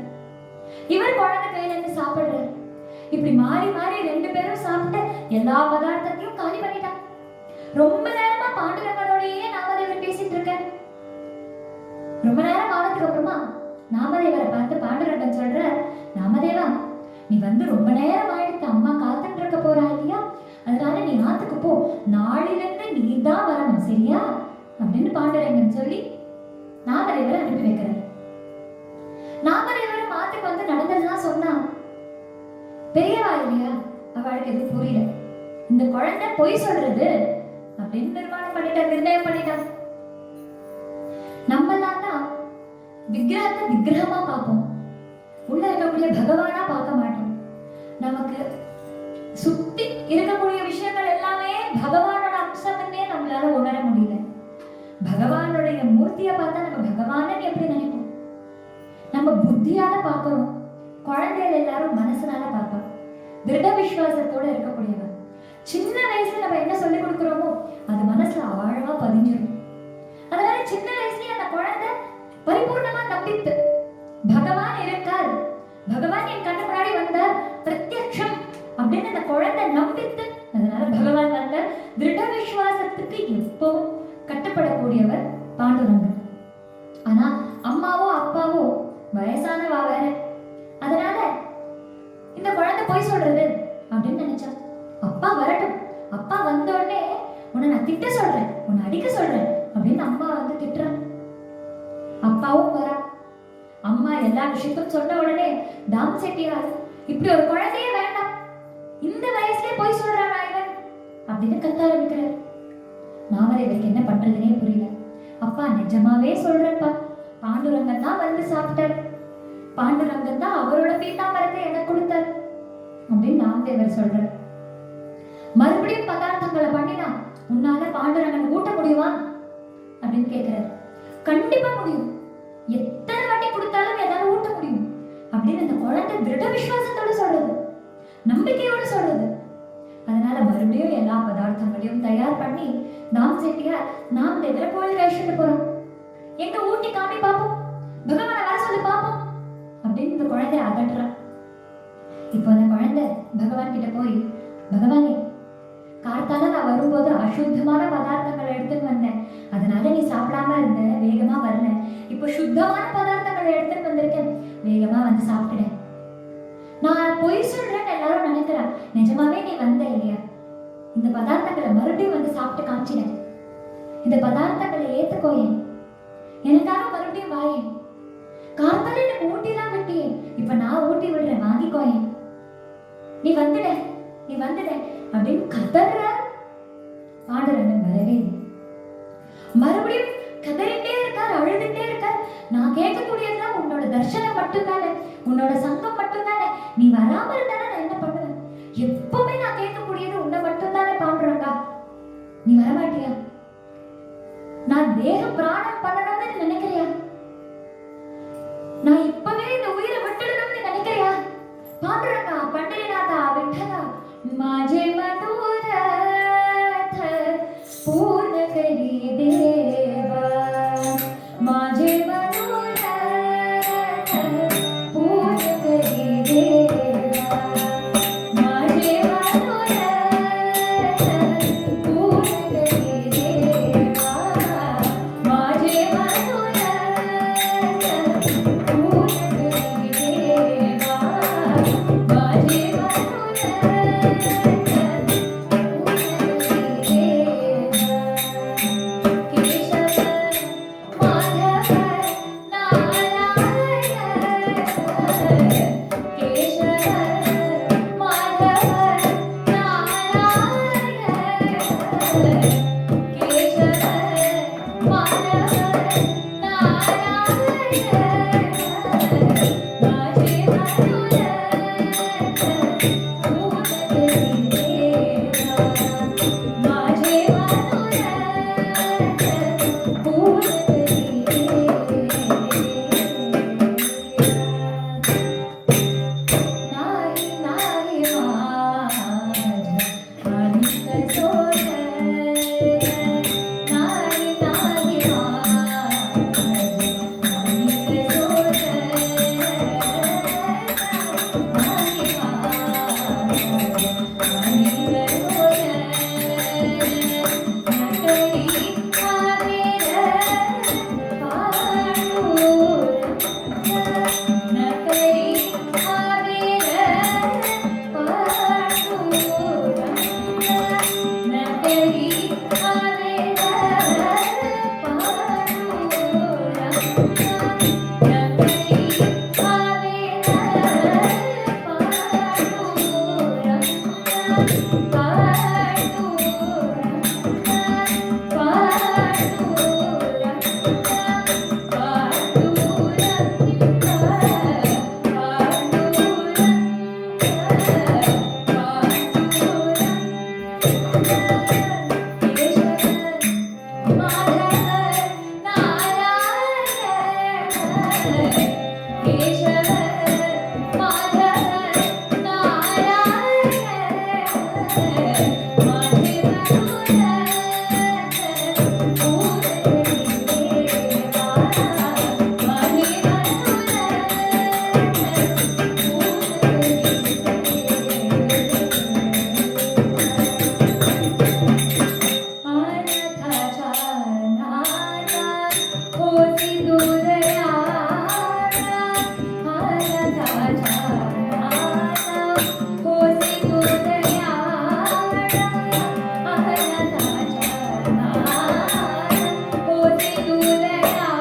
இவர் குழந்தை கையில இருந்து சாப்பிடுறாரு. இப்படி மாறி மாறி ரெண்டு பேரும் சாப்பிட்டு எல்லா பதார்த்தத்தையும் காலி பண்ணிட்டாங்க. ரொம்ப நேரமா பாண்டுரங்கனோடயே நாமதேவர் பேசிட்டு இருக்காரு. ரொம்ப நேரம் ஆனதுக்கு அப்புறமா நாமதேவரை பார்த்து பாண்டுரங்கன் சொல்ற, நாமதேவா நீ வந்து ரொம்ப நேரம் ஆயிடுத்து, அம்மா காத்துட்டு இருக்க போறா இல்லையா, அதனால நீ ஆத்துக்கு போ, நாளில இருந்து நீ தான் வரணும் சரியா அப்படின்னு பாண்டுரங்கன் சொல்லி நாமதேவரை அனுப்பி வைக்கிறார். நாமதேவரும் ஆத்துக்கு வந்து நடந்ததுதான் சொன்னா. பெரியவா இல்லையா, அவளுக்கு எதுவும் புரியல. இந்த குழந்தை பொய் சொல்றது அப்படின்னு நிர்ணயம் பண்ணிட்டான். நம்மலாம் தான் விக்கிரகத்தை விக்கிரகமா பார்ப்போம், உள்ள இருக்கக்கூடிய பகவானா பார்க்க மாட்டோம். நமக்கு சுத்தி இருக்கக்கூடிய விஷயங்கள் எல்லாமே பகவானோட அம்சம்னே நம்மளால உணர முடியல. பகவானுடைய மூர்த்தியை பார்த்தா நம்ம பகவானன்னு எப்படி நினைப்போம்? நம்ம புத்தியால பார்க்கிறோம், குழந்தைகள் எல்லாரும் மனசுனால பார்ப்போம். திருட விசுவாசத்தோட இருக்கக்கூடியவர். சின்ன வயசுல நம்ம என்ன சொல்லி கொடுக்கிறோமோ அது மனசுல ஆழமா பதிஞ்சிடும். அதனால சின்ன வயசுலயே அந்த குழந்தை பரிபூர்ணமா நம்பித்து பகவான் இருக்கார், பகவான் என் கண்ணு முன்னாடி வந்தார், பிரத்யக்ஷம் அப்படின்னு அந்த குழந்தை நம்பித்து, அதனால பகவான் வந்த திருட விசுவாசத்துக்கு எப்பவும் கட்டுப்படக்கூடியவர் பாண்டுரங்கன். ஆனா அம்மாவோ அப்பாவோ வயசானவா வேற, அதனால இந்த குழந்தை போய் சொல்றது அப்படின்னு நினைச்சா. அப்பா வரட்டும், அப்பா வந்த உடனே உன்னை நான் திட்ட சொல்றேன், உன்னை அடிக்க சொல்றேன் அப்படின்னு அம்மா வந்து திட்டுறான். அப்பாவும் வரா. அம்மா எல்லா விஷயத்தையும் சொன்ன உடனே தாம் செட்டியார், இப்படி ஒரு குழந்தையே வேண்டாம், இந்த வயசுலயே போய் சொல்றானா இவன் அப்படின்னு கத்த ஆரம்பிக்கிறார். நாமதேவருக்கு என்ன பண்றதுனே புரியல. அப்பா நிஜமாவே சொல்றப்பா, பாண்டுரங்கன் தான் வந்து சாப்பிட்டார், பாண்டுரங்கன் தான் அவரோட பீதாம்பரத்தை எனக்கு கொடுத்தார் அப்படின்னு நாமதேவர் சொல்றார். மறுபடியும் பதார்த்தங்களை பண்ணினா உன்னால பாண்டுரங்கன் ஊட்ட முடியுமா அப்படின்னு கேட்கிறார். கண்டிப்பா முடியும், எத்தனை வாட்டி கொடுத்தாலும் எதாவது ஊட்ட முடியும் அப்படின்னு அந்த குழந்தை திருட விசுவாசத்தோட சொல்றது, நம்பிக்கையோட சொல்றது. அதனால மறுபடியும் எல்லா பதார்த்தங்களையும் தயார் பண்ணி நாம் செட்டியார் நாமதேவரை கோயில் அழைச்சிட்டு போறோம். எங்க ஊட்டி காமி பாப்போம், பகவானை வர சொல்லி பாப்போம் அப்படின்னு இந்த குழந்தை அதட்டுறா. இப்போ அந்த குழந்தை பகவான் கிட்ட போய், பகவானே கார்த்தால நான் வரும்போது அசுத்தமான பதார்த்தங்களை எடுத்துன்னு வந்தேன், அதனால நீ சாப்பிடாம இருந்த, வேகமா வரல. இப்போ சுத்தமான பதார்த்தங்களை எடுத்துன்னு வந்திருக்கேன், வேகமா வந்து சாப்பிட்டுட்டேன். நான் பொய் சொல்றேன்னு எல்லாரும் நினைக்கிறேன், நிஜமாவே நீ வந்த இல்லையா, இந்த பதார்த்தங்களை மறுபடியும் வந்து சாப்பிட்டு காமிச்சினேன், இந்த பதார்த்தங்களை ஏத்துக்கோயேன், எனக்காக மறுபடியும் வாயேன். கார்த்தால எனக்கு ஊட்டிலாம் விட்டியே, இப்ப நான் ஊட்டி விடுறேன், வாங்கிக்கோயேன், நீ வந்துட நீ வந்துட அப்படின்னு கதற. பாண்டுரங்கன் வரவே இல்லை. மறுபடியும் கதறிட்டே இருக்கார், அழுதுட்டே இருக்கார். நான் கேட்கக்கூடியதுதான் உன்னோட தர்சனம் மட்டும்தானே, உன்னோட சங்கம் மட்டும்தானே, நீ வராம இருந்தானே நான் என்ன பண்ணுவேன்? எப்பவுமே நான் கேட்கக்கூடியது உன்னை மட்டும்தானே பாண்டுரங்கா, நீ வரமாட்டியா? நான் தேக பிராணம் பண்ணணும்னு நினைக்கிறியா? நான் இப்பவே இந்த உயிரை விட்டுடணும்னு நினைக்கிறியா? பாண்டுரங்கா, பண்டரிநாதா, விட்டலா, माझे मनोरथ पूर्ण करी देवा, माझे मनोरथ पूर्ण करी देवा, माझे मनोरथ पूर्ण करी देवा, माझे मनोरथ पूर्ण करी देवा, माझे केशव माधव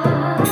Oh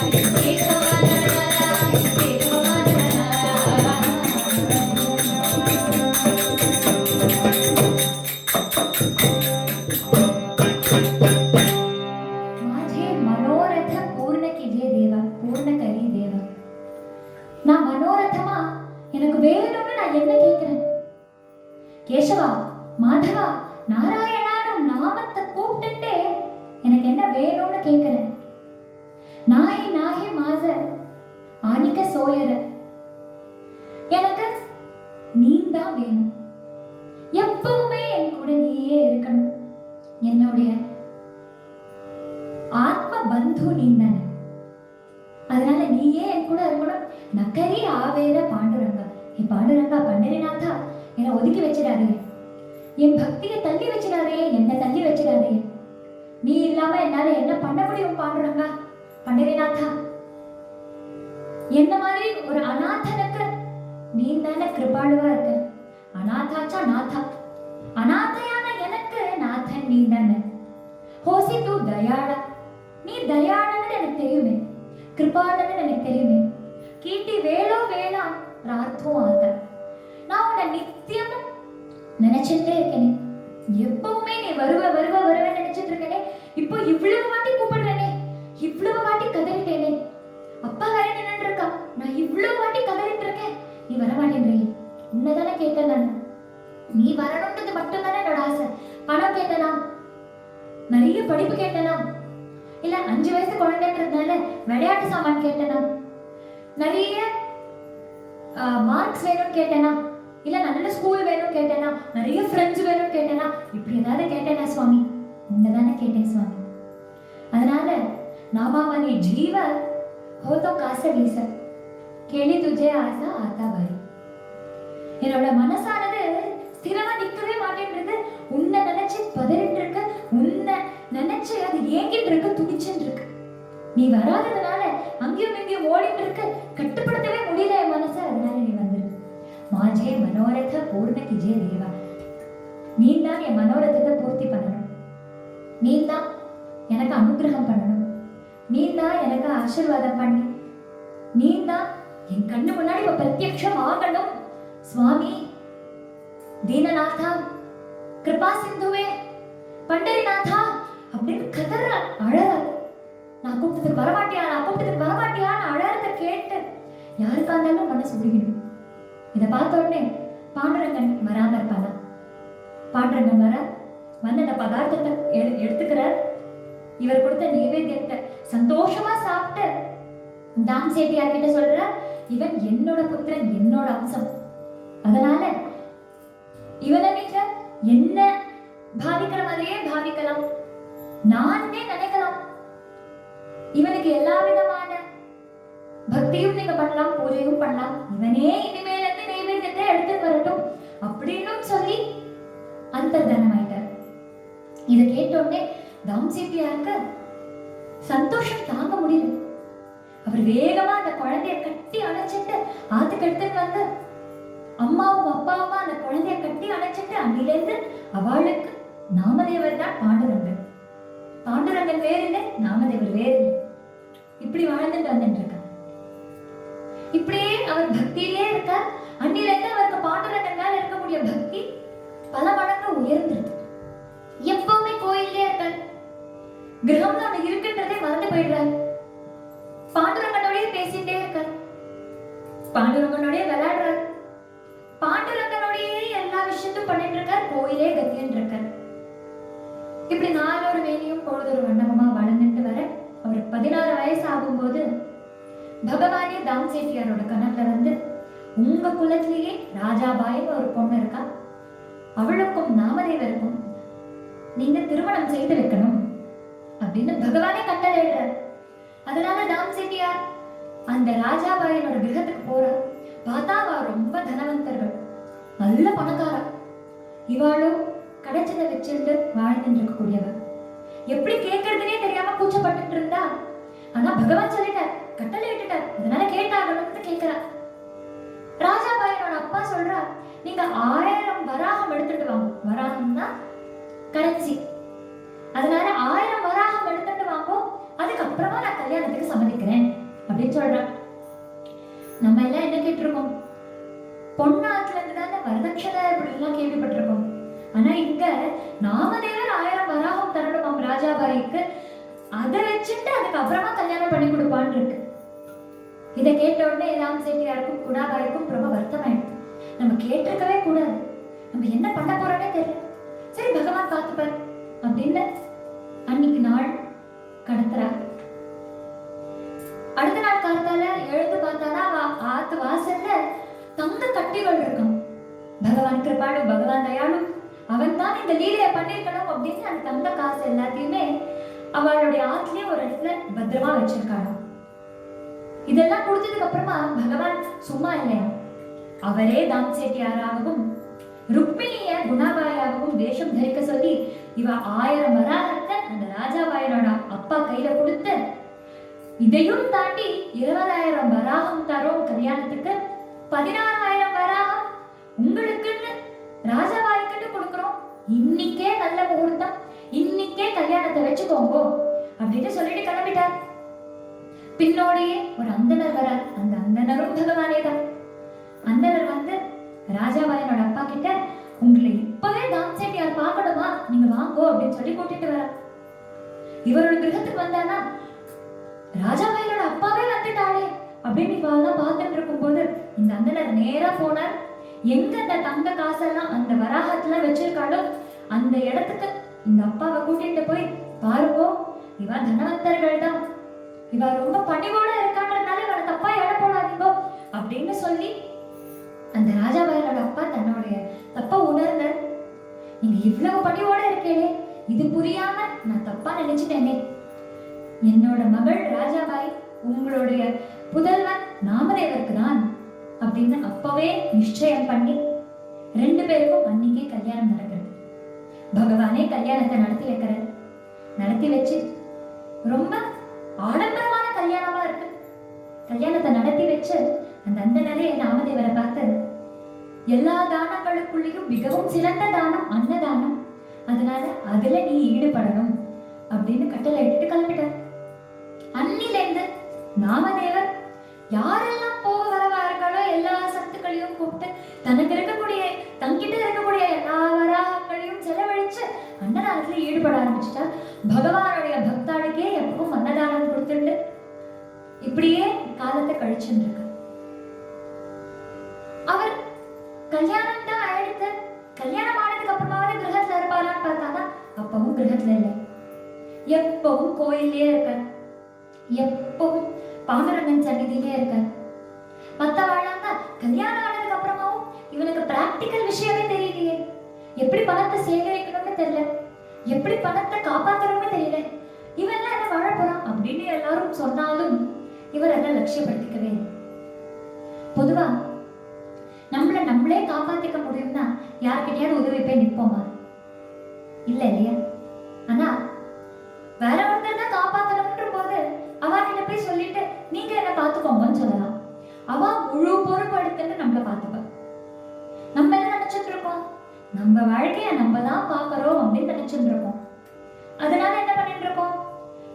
माझे मनोरथ पूर्ण कीजिए देवा, पूर्ण करी देवा. நான் மனோரதமா எனக்கு வேணும்னு நான் என்ன கேட்கிறேன்? கேசவா, மாதவா, நாராயணானும் நாமத்தை கூப்பிட்டுட்டே எனக்கு என்ன வேணும்னு கேட்கிறேன். நாஹி நாஹி மாச ஆனிக்க சோயர, எனக்கு நீ தான் வேணும். எப்பவுமே என் கூட நீயே இருக்கணும். என்னுடைய ஆத்ம பந்து நீ தானே, அதனால நீயே என் கூட இருக்கணும். நக்கரி ஆவேர பாண்டுரங்கா, என் பாண்டுரங்கா பண்டரிநாதா, என்னை ஒதுக்கி வச்சிடாதே, என் பக்தியை தள்ளி வச்சிடாதே, என்னை தள்ளி வச்சிடாதே. நீ இல்லாம என்னால என்ன பண்ண முடியும் பாண்டுரங்கா பண்டரிநாதா? என்ன மாதிரி ஒரு அநாதனுக்கு நீ தானே கிருபாளுவா இருக்க. அநாதாச்சா நாதா, அநாதையான எனக்கு நாதன் நீ தானே. ஹோசி தூ தயாளா, நீ தயாளன்னு எனக்கு தெரியுமே, கிருபாளன்னு எனக்கு தெரியுமே. கீட்டி வேளோ வேளா பிரார்த்தம் ஆத்த, நான் உன்னை நித்தியமும் நினைச்சிட்டே இருக்கேனே. எப்பவுமே நீ வருவ வருவ வருவ நினைச்சிட்டு இருக்கேனே. இப்போ இவ்வளவு வாட்டி கூப்பிடுறேனே, இவ்வளவு வாட்டி கதறிட்டேனே. அப்பா வேற நின்று இருக்கா, நான் இவ்வளவு வாட்டி கதறிட்டு இருக்கேன், நீ வர மாட்டேன்றீ. உன்னதானே கேட்டேன் நான், நீ வரணும்ன்றது மட்டும் தானே என்னோட ஆசை. பணம் கேட்டனா, நிறைய படிப்பு கேட்டனா, இல்ல 5 வயசு குழந்தைன்றதுனால விளையாட்டு சாமான் கேட்டனா, நிறைய மார்க்ஸ் வேணும் கேட்டனா, இல்ல நல்ல ஸ்கூல் வேணும் கேட்டனா, நிறைய ஃப்ரெண்ட்ஸ் வேணும் கேட்டனா, இப்படி ஏதாவது கேட்டேனா சுவாமி? உன்னதானே கேட்டேன் சுவாமி. அதனால நாமாவனி ஜீவ ஹோதோ காச வீச கேளி துஜே ஆசா ஆத்தா பாரி. என்னோட மனசானது ஸ்திரமா நிக்கவே மாட்டேன்றது. உன்னை நினைச்சு பதறிட்டு இருக்கு, உன்னை நினைச்சு அது ஏங்கிட்டு இருக்கு, துடிச்சுட்டு இருக்கு. நீ வராததுனால அங்கேயும் இங்கேயும் ஓடிட்டு இருக்கு, கட்டுப்படுத்தவே முடியல என் மனசை. அதனால நீ வந்துரு. மாஜே மனோரத பூர்ண கிஜே தேவா, நீ தான் என் மனோரதத்தை பூர்த்தி பண்ணணும். நீ தான் எனக்கு அனுகிரகம் பண்ணணும். நீ தான் எனக்கு ஆசீர்வாதம் பண்ணி, நீ தான் என் கண்ணு முன்னாடி பிரத்யக்ஷம் ஆகணும். சுவாமி தீனநாதா, கிருபா சிந்துவே, பண்டரிநாதா அப்படின்னு கதற அழற. நான் கூப்பிட்டதுக்கு வரமாட்டியா, நான் கூப்பிட்டதுக்கு வரமாட்டியான்னு அழறத கேட்டு யாருக்கா இருந்தாலும் மனசு உருகிடும். இதை பார்த்த உடனே பாண்டுரங்கன் வராம இருப்பானா? பாண்டுரங்கன் வர வந்து அந்த பதார்த்தத்தை எடுத்துக்கிறார். இவர் கொடுத்த நைவேத்தியத்தை சந்தோஷமா சாப்பிட்டு தாம் சேட்டியார் கிட்ட சொல்ற, இவன் என்னோட புத்திரன், என்னோட அம்சம். அதனால இவனை நீங்க என்ன பாவிக்கிற மாதிரியே பாவிக்கலாம், நானே நினைக்கலாம். இவனுக்கு எல்லா விதமான பக்தியும் நீங்க பண்ணலாம், பூஜையும் பண்ணலாம். இவனே இனிமேல இருந்து நைவேத்தியத்தை எடுத்து வரட்டும் அப்படின்னு சொல்லி அந்தர்தானம் ஆயிட்டார். இதை கேட்ட உடனே தாம் சேட்டியாருக்கு சந்தோஷம் தாங்க முடியல. அவர் வேகமா அந்த குழந்தைய கட்டி அணைச்சிட்டு ஆத்துக்கு எடுத்துட்டு வந்து அம்மாவும் அப்பாவுமா அந்த குழந்தைய கட்டி அணைச்சிட்டு அன்னிலிருந்து அவளுக்கு நாமதேவர் தான் பாண்டுரங்கன். பாண்டுரங்கன் வேறு இல்லை, நாமதேவர் வேறு இல்லை. இப்படி வாழ்ந்துட்டு வந்துட்டு இருக்கார். இப்படியே அவர் பக்தியிலே இருக்கார். அன்னிலிருந்து அவருக்கு பாண்டுரங்கன் மேல இருக்கக்கூடிய பக்தி பல மடங்கு உயர்ந்திருக்கு. எப்பவுமே கோயிலே இருக்கார். கிரகம்ல அவன் இருக்குன்றதே மறந்து போயிடுறாரு. பாண்டுரங்கனோடய பேசிட்டே இருக்கார், பாண்டுரங்கனோடய விளையாடுறார், பாண்டுரங்கனோடய எல்லா விஷயத்தையும் பண்ணிட்டு இருக்கார். கோயிலே கத்தின்னு இருக்கார். இப்படி நாளொரு வேலையும் பொழுதொரு வண்ணமா வளர்ந்துட்டு வர அவருக்கு 16 வயசு ஆகும்போது பகவானே தாம் சேட்டியாரோட கனவுல வந்து, உங்க குலத்திலேயே ராஜாபாயின்னு ஒரு பொண்ணு இருக்கா, அவளுக்கும் நாமதேவருக்கும் நீங்க திருமணம் செய்து வைக்கணும் அப்படின்னு பகவானே கட்டளையிடுறார். அதனால தாம் சேட்டியார் அந்த ராஜாபாயினோட கிரகத்துக்கு போறார். பார்த்தா அவ ரொம்ப தனவந்தர்கள், நல்ல பணக்காரா. இவாளும் கிடைச்சதை வச்சுட்டு வாழ்ந்துட்டு இருக்கக்கூடியவர். எப்படி கேட்கறதுனே தெரியாம கூச்சப்பட்டு இருந்தா, ஆனா பகவான் சொல்லிட்டார், கட்டளை இட்டுட்டார், அதனால கேட்டாகணும்னு கேட்கிறார். ராஜாபாயினோட அப்பா சொல்றா, நீங்க 1000 வராகம் எடுத்துட்டு வாங்க. வராகம்னா கரன்சி. அதனால 1000 வராகம் எடுத்துட்டு வாங்க, அதுக்கப்புறமா நான் கல்யாணத்துக்கு சம்மதிக்கிறேன் அப்படின்னு சொல்றான். நம்ம எல்லாம் என்ன கேட்டிருக்கோம்? பொன்னாத்துல இருந்து தானே வரதட்சணை இப்படி எல்லாம் கேள்விப்பட்டிருக்கோம். ஆனா இங்க நாமதேவர் 1000 வராகம் தரணுமாம் ராஜாபாய்க்கு. அதை வச்சுட்டு அதுக்கப்புறமா கல்யாணம் பண்ணி கொடுப்பான்னு இருக்கு. இதை கேட்ட உடனே ராம் செட்டியாருக்கும் குணாபாய்க்கும் ரொம்ப வருத்தமாயிடுது. நம்ம கேட்டிருக்கவே கூடாது, நம்ம என்ன பண்ண போறோன்னே தெரியல, சரி பகவான் பார்த்துப்பார் அப்படின்னு அன்னைக்கு நாள் கடத்துறா. அடுத்த நாள் காலத்தால எழுந்து பார்த்தானா ஆத்து வாசல்ல தங்க கட்டிகள் இருக்கும். பகவான் கிருபாடு, பகவான் தயாளு, அவன் தான் இந்த லீலையை பண்ணிருக்கணும் அப்படின்னு அந்த தங்க காசு எல்லாத்தையுமே அவளுடைய ஆத்துலயே ஒரு இடத்துல பத்திரமா வச்சிருக்காங்க. இதெல்லாம் கொடுத்ததுக்கு அப்புறமா பகவான் சும்மா இல்லையா, அவரே தாம் செட்டியாராகவும் ருக்மிணிய குணாபாயாகவும் வேஷம் தரிக்க சொல்லி இவ 1000 வராகத்தை அந்த ராஜாபாயனோட அப்பா கையில கொடுத்து, இதையும் தாண்டி 20,000 வராகம் தரோம் கல்யாணத்துக்கு, 16,000 வராகம் உங்களுக்குன்னு ராஜாபாய்க்குன்னு கொடுக்குறோம், இன்னைக்கே நல்ல முகூர்த்தம், இன்னைக்கே கல்யாணத்தை வச்சுக்கோங்க அப்படின்னு சொல்லிட்டு கிளம்பிட்டார். பின்னோடையே ஒரு அந்தனர் வரார். அந்த அந்தனரும் பகவானே தான். அந்தனர் வந்து ராஜாபாயனோட அப்பா கிட்ட, உங்களை இப்பவே தாம் செட்டியார் பார்க்கணுமா, நீங்க வாங்கோ அப்படின்னு சொல்லி கூட்டிட்டு வர. இவரோட கிரகத்துக்கு வந்தானா, ராஜாபாயனோட அப்பாவே வந்துட்டாளே அப்படின்னு இவெல்லாம் பார்த்துட்டு இருக்கும் போது இந்த அந்தனர் நேரா போனார். எங்க அந்த தங்க காசெல்லாம் அந்த வராகத்துல வச்சிருக்காளோ அந்த இடத்துக்கு இந்த அப்பாவை கூட்டிட்டு போய், பாருங்கோ இவ தனவந்தர்கள் தான், இவ ரொம்ப பணிவோட இருக்கான்றதுனால இவனை தப்பா எடை போடாதீங்கோ அப்படின்னு சொல்லி அந்த ராஜாபாயனோட அப்பா தன்னுடைய தப்ப உணர்ந்த, நீங்க இவ்வளவு பணிவோட இருக்கீங்களே, இது புரியாம நான் தப்பா நினைச்சிட்டேனே, என்னோட மகள் ராஜாபாய் உங்களுடைய புதல்வன் நாமதேவருக்கு தான் அப்படின்னு அப்பவே நிச்சயம் பண்ணி 2 பேருக்கும் அன்னைக்கே கல்யாணம் நடக்கிறது. பகவானே கல்யாணத்தை நடத்தி வைக்கிறார். நடத்தி வச்சு ரொம்ப ஆடம்பரமான கல்யாணமா இருக்கு. கல்யாணத்தை நடத்தி வச்சு அந்த அந்தனரே நாமதேவரை பார்த்து, எல்லா தானங்களுக்குள்ளேயும் மிகவும் சிறந்த தானம் அன்னதானம், அதனால அதுல நீ ஈடுபடணும் அப்படின்னு கட்டளை இட்டுட்டு கிளம்பிட்டார். அன்னிலேருந்து நாமதேவர் யாரெல்லாம் போக வரவா இருக்காளோ எல்லா சத்துக்களையும் கூப்பிட்டு தனக்கு இருக்கக்கூடிய தங்கிட்ட இருக்கக்கூடிய எல்லா வராகங்களையும் செலவழிச்சு அன்னதானத்துல ஈடுபட ஆரம்பிச்சுட்டா. பகவானுடைய பக்தாளுக்கே எப்பவும் அன்னதானம் கொடுத்துட்டு இப்படியே காலத்தை கழிச்சுருக்கு. அவர் கல்யாணம் தான் ஆயிடுத்து. கல்யாணம் ஆனதுக்கு அப்புறமாவது கிரகத்துல இருப்பாரான்னு பார்த்தானா அப்பவும் கிரகத்துல இல்லை. எப்பவும் கோயிலே இருக்க, எப்பவும் பாண்டுரங்கன் சன்னிதியிலே இருக்க. மத்தவாழாங்க கல்யாணம் ஆனதுக்கு அப்புறமாவும் இவனுக்கு பிராக்டிக்கல் விஷயமே தெரியலையே, எப்படி பணத்தை சேகரிக்கணும்னு தெரியல, எப்படி பணத்தை காப்பாற்றணும்னு தெரியல, இவெல்லாம் என்ன வாழ போறான் அப்படின்னு எல்லாரும் சொன்னாலும் இவர் அதை லட்சியப்படுத்திக்கவே இல்லை. பொதுவா நம்மளே காப்பாத்திக்க முடியும்னா யார்கிட்டயாவது உதவி போய் நிற்போமா? இல்ல இல்லையா? ஆனா வேற ஒருத்தர் தான் காப்பாத்தணும்ன்ற போது அவகிட்ட போய் சொல்லிட்டு நீங்க என்ன பாத்துக்கோங்கன்னு சொல்லலாம். அவ முழு பொறுப்படுத்துன்னு நம்மள பாத்துப்பா. நம்ம என்ன நினைச்சிட்டு இருக்கோம்? நம்ம வாழ்க்கைய நம்ம தான் பாக்குறோம் அப்படின்னு நினைச்சிட்டு இருக்கோம். அதனால என்ன பண்ணிட்டு இருக்கோம்?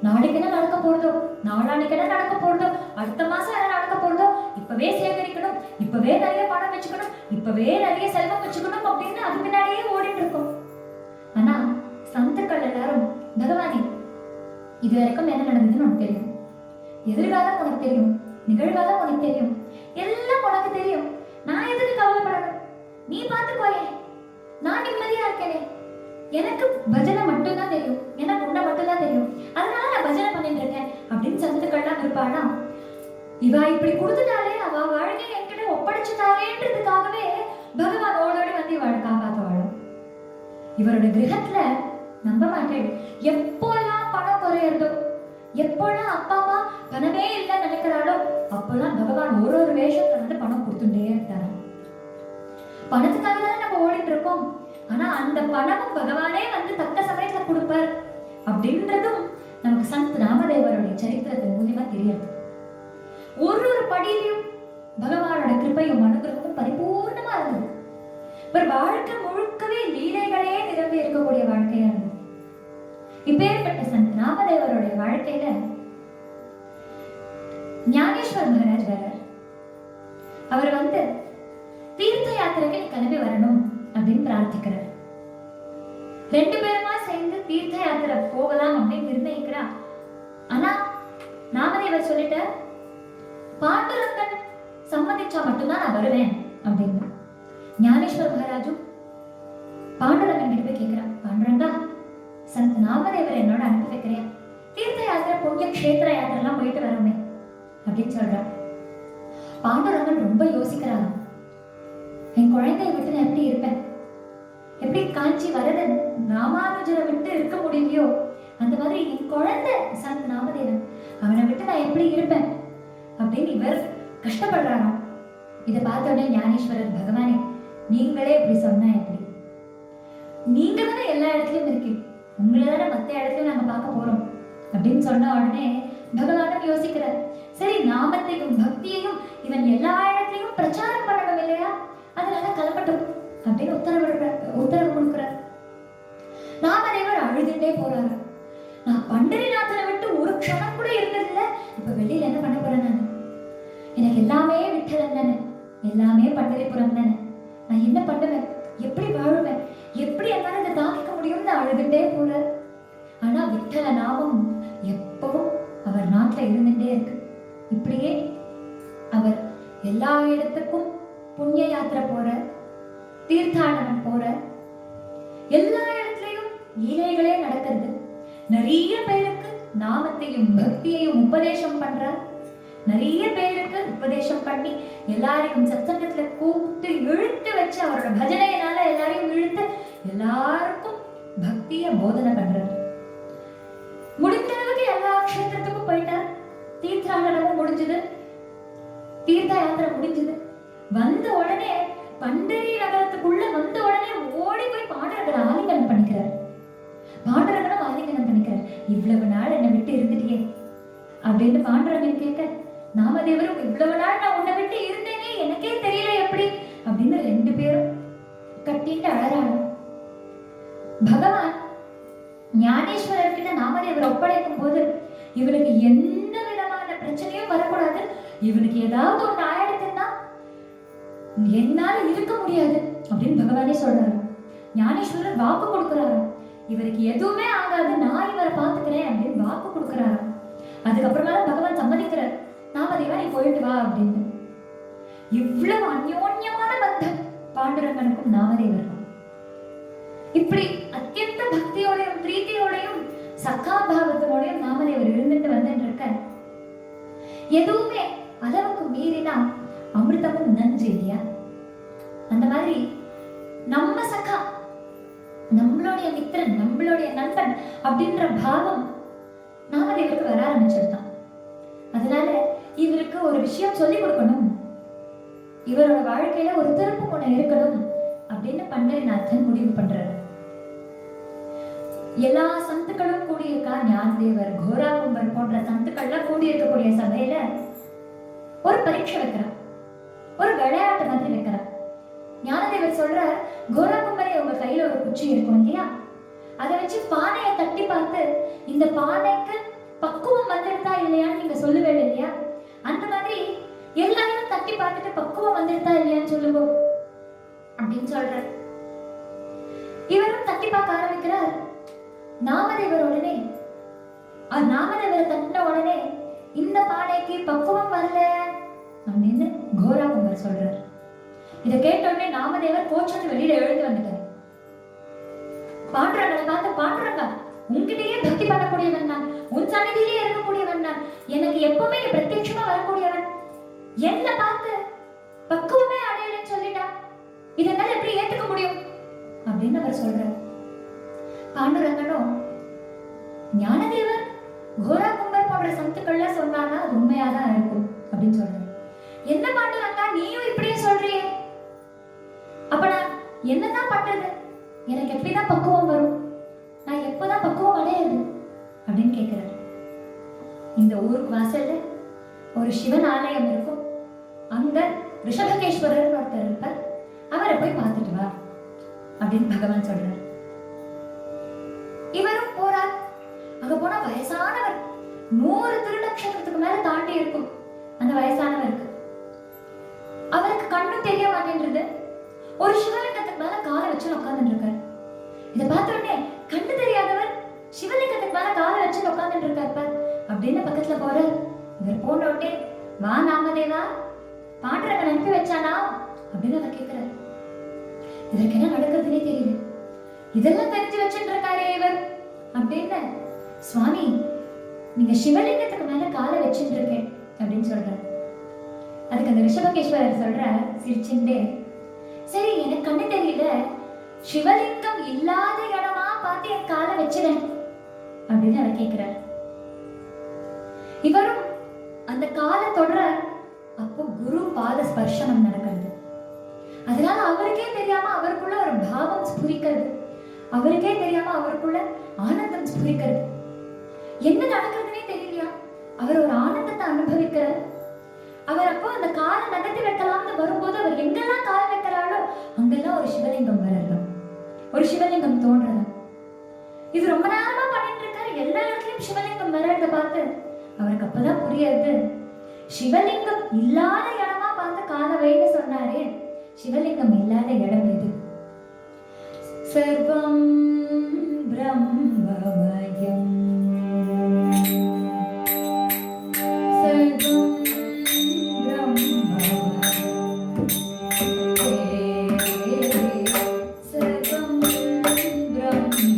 நாளைக்கு என்ன நடக்க போறதோ, நாளானிக்கு என்ன நடக்க போறதோ, அடுத்த மாசம் என்ன நடக்க போறதோ, இப்பவே சேகரிக்கணும், இப்பவே நிறைய பணம் வச்சுக்கணும், இப்பவே நிறைய செல்வம் வச்சுக்கணும் அப்படின்னு அது பின்னாடியே ஓடிட்டு இருக்கோம். ஆனா சந்துக்கள் எல்லாரும், பகவானே இது வரைக்கும் என்ன நடந்ததுன்னு உனக்கு தெரியும், எதிர்காலம் உனக்கு தெரியும், நிகழ்காலம் உனக்கு தெரியும், எல்லாம் உனக்கு தெரியும், நான் எதுக்கு கவலைப்படணும், நீ பார்த்துக்கோயே, நான் நிம்மதியா இருக்கேனே, எனக்கு பஜனை மட்டும்தான் தெரியும், எனக்கு உன்னை மட்டும்தான் தெரியும், அதனால நான் பஜனை பண்ணிட்டு இருக்கேன் அப்படின்னு சந்துக்கள்லாம் இருப்பானா. இவ இப்படி கொடுத்துட்டாலே, அவ வாழ்க்கையை என்கிட்ட ஒப்படைச்சுட்டாலேன்றதுக்காகவே பகவான் ஓடோடி வந்து இவளை காப்பாற்றுவாளும். இவரோட கிரகத்துல நம்ப மாட்டேன், எப்போல்லாம் பணம் குறையறதோ, எப்போல்லாம் அப்பா அம்மா பணமே இல்லை நினைக்கிறாளோ அப்போல்லாம் பகவான் ஒரு வேஷத்துல வந்து பணம் கொடுத்துட்டே இருந்தாரு. பணத்துக்காக தானே நம்ம ஓடிட்டு இருக்கோம். ஆனா அந்த பணமும் பகவானே வந்து தக்க சமயத்துல கொடுப்பார் அப்படின்றதும் நமக்கு சந்த் ராமதேவருடைய சரித்திரத்தின் மூலியமா தெரியாது. ஒரு படியிலையும் பகவானோட கிருபையும் அனுகிரகமும் பரிபூர்ணமா இருந்தது. ஒரு வாழ்க்கை முழுக்கவே லீலைகளே நிரம்பி இருக்கக்கூடிய வாழ்க்கையா இருந்தது. இப்பேற்பட்ட சந்த் ராமதேவருடைய வாழ்க்கையில ஞானேஸ்வர் மகாராஜ் வர்றார். அவர் வந்து தீர்த்த யாத்திரைக்கு நீ கிளம்பி வரணும் அப்படின்னு பிரார்த்திக்கிறார். ரெண்டு பேருமா சேர்ந்து தீர்த்த யாத்திரை போகலாம் அப்படின்னு நிர்ணயிக்கிறா. ஆனா நாமதேவர் சொல்லிட்ட, பாண்டுரங்கன் சம்மதிச்சா மட்டும்தான் நான் வருவேன் அப்படின்னு. ஞானேஸ்வர் மகாராஜும் பாண்டுரங்கன் கிட்ட போய் கேட்கிறான், பாண்டுரங்கா, சந்த் நாமதேவர் என்னோட அனுப்பி வைக்கிறியா? தீர்த்த யாத்திரை புண்ணிய கஷேத்திர யாத்திரை எல்லாம் போயிட்டு வரமே அப்படின்னு சொல்றான். பாண்டுரங்கன் ரொம்ப யோசிக்கிறாங்க. என் குழந்தைய விட்டு நான் எப்படி இருப்பேன்? எப்படி காஞ்சி வரதன் ராமானுஜரை விட்டு இருக்க முடியலையோ அந்த மாதிரி என் குழந்தை சந்த் நாமதேவன், அவனை விட்டு நான் எப்படி இருப்பேன் அப்படின்னு இவர் கஷ்டப்படுறாராம். இதை பார்த்த உடனே ஞானேஸ்வரர், பகவானே நீங்களே இப்படி சொன்னா எப்படி? நீங்க தானே எல்லா இடத்துலயும் இருக்கீங்க, உங்களை தானே மற்ற இடத்துலயும் நாங்க பார்க்க போறோம் அப்படின்னு சொன்ன உடனே பகவானும் யோசிக்கிறார். சரி, நாமத்தையும் பக்தியையும் இவன் எல்லா இடத்துலயும் பிரச்சாரம் பண்ணணும் இல்லையா, அதனால கிளம்பட்டும் அப்படின்னு உத்தரவு கொடுக்கிறார். நாமதேவர் அழுதுட்டே போறாரு. நான் பண்டரிநாதனை விட்டு ஒரு க்ஷணம் கூட இருந்ததில்ல, இப்ப வெளியில என்ன பண்ண போறேன்? நான் எனக்கு எல்லாமே விட்டலன் தானே, எல்லாமே பண்டரிபுரம் தானே, நான் என்ன பண்ணுவேன்? எப்படி வாழுவேன்? எப்படி என்னால இதை தாங்கிக்க முடியும்னு அழுதுட்டே போறார். ஆனா விட்டல நாமம் எப்பவும் அவர் நாட்டுல இருந்துட்டே இருக்கு. இப்படியே அவர் எல்லா இடத்துக்கும் புண்ணிய யாத்திரை போற, தீர்த்தாடனம் போற, எல்லா இடத்துலயும் லீலைகளே நடக்கிறது. நிறைய பேருக்கு நாமத்தையும் பக்தியையும் உபதேசம் பண்றார். நிறைய பேருக்கு உபதேசம் பண்ணி எல்லாரையும் சத்சங்கத்துல கூப்பிட்டு இழுத்து வச்சு அவரோட பஜனையினால எல்லாரையும் இழுத்து எல்லாருக்கும் பக்திய போதனை பண்றார். முடிஞ்சளவுக்கு எல்லா க்ஷேத்திரத்துக்கும் போயிட்டார். தீர்த்தாடனமும் முடிஞ்சது, தீர்த்த யாத்திரை முடிஞ்சது. வந்த உடனே பண்டரி நகரத்துக்குள்ள வந்த உடனே ஓடி போய் பாண்டரங்கனை ஆலிங்கனம் பண்ணிக்கிறார். பாண்டரங்கனும் ஆலிங்கனம் பண்ணிக்கிறார். இவ்வளவு நாள் என்னை விட்டு இருந்துட்டியே அப்படின்னு பாண்டரங்கன் கேட்க, நாமதேவரும் இவ்வளவு நாள் நான் உன்னை விட்டு இருந்தேனே, எனக்கே தெரியல எப்படி அப்படின்னு ரெண்டு பேரும் கட்டிட்டு அழறாங்க. பகவான் ஞானேஸ்வரர் கிட்ட நாமதேவர் ஒப்படைக்கும் போது இவனுக்கு எந்த விதமான பிரச்சனையும் வரக்கூடாது, இவனுக்கு ஏதாவது ஒண்ணு ஆயிடுதுன்னா என்னால இருக்க முடியாது அப்படின்னு பகவானே சொல்றாரு. ஞானேஸ்வரர் வாக்கு கொடுக்கிறாரு, இவருக்கு எதுவுமே ஆகாது, நான் இவரை பாத்துக்கிறேன் அப்படின்னு வாக்கு கொடுக்கிறாரு. அதுக்கப்புறமா பகவான் சம்மதிக்கிறார், நாமதேவா நீ போயிட்டு வா அப்படின்னு. இவ்வளவு அந்யோன்யமான பந்தம் பாண்டுரங்கனுக்கும் நாமதேவருக்கும். இப்படி அத்தியந்த பக்தியோடையும் பிரீத்தியோடையும் சக்காபாவத்தோடையும் நாமதேவர் இருந்துட்டு வந்துட்டு இருக்க, எதுவுமே அளவுக்கு மீறினா அமிர்தமும் நஞ்சு இல்லையா? அந்த மாதிரி நம்ம சக்கா, நம்மளுடைய மித்திரன், நம்மளுடைய நண்பன் அப்படின்ற பாவம் நாமதேவருக்கு வர ஆரம்பிச்சிருந்தான். அதனால இவருக்கு ஒரு விஷயம் சொல்லி கொடுக்கணும், இவரோட வாழ்க்கையில ஒரு திருப்பு முனை இருக்கணும் அப்படின்னு பண்டரிநாதன் முடிவு பண்றாரு. எல்லா சந்துக்களும் கூடியிருக்கா. ஞானதேவர், கோரா கும்பர் போன்ற சந்துக்கள்லாம் கூடியிருக்கக்கூடிய சபையில ஒரு பரீட்சை வைக்கிறார், ஒரு விளையாட்டு மாதிரி வைக்கிறார். ஞானதேவர் சொல்ற, கோரா கும்பரே உங்க கையில ஒரு குச்சி இருக்கும் இல்லையா, அதை வச்சு பானையை தட்டி பார்த்து இந்த பானைக்கு பக்குவம் வந்துருதா இல்லையான்னு நீங்க சொல்லுவேன் இல்லையா, அந்த மாதிரி எல்லாரையும் தட்டி பார்த்துட்டு பக்குவம் வந்துருதா இல்லையான்னு சொல்லுங்க அப்படின்னு சொல்ற. இவரும் தட்டி பார்க்க ஆரம்பிக்கிறார். நாமதேவர் உடனே நாமதேவரை தட்டின உடனே இந்த பானைக்கு பக்குவம் வரல அப்படின்னு கோரா கும்பர் சொல்றார். இதை கேட்ட உடனே நாமதேவர் கோச்சத்து வெளியில எழுந்து வந்துட்டார். பாண்டுரங்கனை பார்த்து, பாண்டுரங்கா உன்கிட்டயே பக்தி பண்ணக்கூடியவன் நான், உன் சன்னிதியிலே இருக்கக்கூடியவன் நான், எனக்கு எப்பவுமே பிரத்யட்சமா வரக்கூடியவன், என்ன பார்த்து பக்குவமே அடையலன்னு சொல்லிட்டா, இதனால எப்படி ஏத்துக்க முடியும் அப்படின்னு அவர் சொல்றார். பாண்டுரங்கனும், ஞானதேவர் கோரா கும்பர் போன்ற சத்துக்கள்ல சொன்னானா அது உண்மையாதான் இருக்கும் அப்படின்னு சொல்றாரு. என்ன பாண்டுரங்கா நீயும் இப்படியே சொல்றியே, அப்ப நான் என்னதான் பண்றது, எனக்கு எப்படிதான் பக்குவம் வரும், நான் எப்பதான் பக்குவம் அடையாது அப்படின்னு கேட்கிறாரு. இந்த ஊருக்கு வாசல்ல ஒரு சிவன் ஆலயம் இருக்கும், அங்க ரிஷபகேஸ்வரர் ஒருத்தர் இருப்பார், அவரை போய் பார்த்துட்டு வா அப்படின்னு பகவான் சொல்றார். இவரும் போறார். அங்க போனா வயசானவர், 100 திருநக்ஷத்திரத்துக்கு மேல தாண்டி இருக்கும். ஒரு சிவலிங்கத்துக்கு மேல காலை வச்சு உட்கார்ந்துட்டு இருக்காரு. இதை பார்த்த உடனே கண்ணு தெரியாதவர் சிவலிங்கத்துக்கு மேல காலை வச்சு உட்கார்ந்துட்டு இருக்காரு அப்படின்னு பக்கத்துல போறார். இவர் போன உடனே, வா நாமதேவா, பாண்டுரங்கன் அனுப்பி வச்சானா அப்படின்னு அவர் கேட்கிறார். இதற்கு என்ன நடக்கிறதுனே தெரியல. இதெல்லாம் தெரிஞ்சு வச்சுட்டு இருக்காரே இவர் அப்படின்னு, சுவாமி நீங்க சிவலிங்கத்துக்கு மேல காலை வச்சுட்டு இருக்கேன் அப்படின்னு சொல்றாரு. அதுக்கு அந்த ரிஷபகேஸ்வரர் சொல்ற சிரிச்சுட்டே, சரி எனக்கு கண்ணு தெரியல, சிவலிங்கம் இல்லாத இடமா பார்த்து என் காலை வச்சிடேன் அப்படின்னு அவர் கேட்கிறார். இவரும் அந்த காலை தொடர, அப்போ குரு பாத ஸ்பர்ஷனம் நடக்கிறது. அதனால அவருக்கே தெரியாம அவருக்குள்ள ஒரு பாவம் ஸ்புரிக்கிறது. அவருக்கே தெரியாம அவருக்குள்ள ஆனந்தம் ஸ்புரிக்கிறது. என்ன நடக்கிறதுனே தெரியலையா, அவர் ஒரு ஆனந்தத்தை அனுபவிக்கிறார். அவர் அப்போ அந்த காலை நகர்த்தி வைக்கலாம்னு வரும்போது அவர் எங்கெல்லாம் கால் வைக்கிறாரோ அங்கெல்லாம் ஒரு சிவலிங்கம் வரலாம், ஒரு சிவலிங்கம் தோன்றலாம். இது ரொம்ப நேரமா பண்ணிட்டு இருக்காரு. எல்லா இடத்துலயும் சிவலிங்கம் வர்றத பார்த்து அவருக்கு அப்பதான் புரியுது, சிவலிங்கம் இல்லாத இடமா பார்த்து காலை வைன்னு சொன்னாரே, சிவலிங்கம் இல்லாத இடம் எது? சர்வம் பிரம்மமயம் சர்வம் பிரம்மமயம் சர்வம் பிரம்மமயம்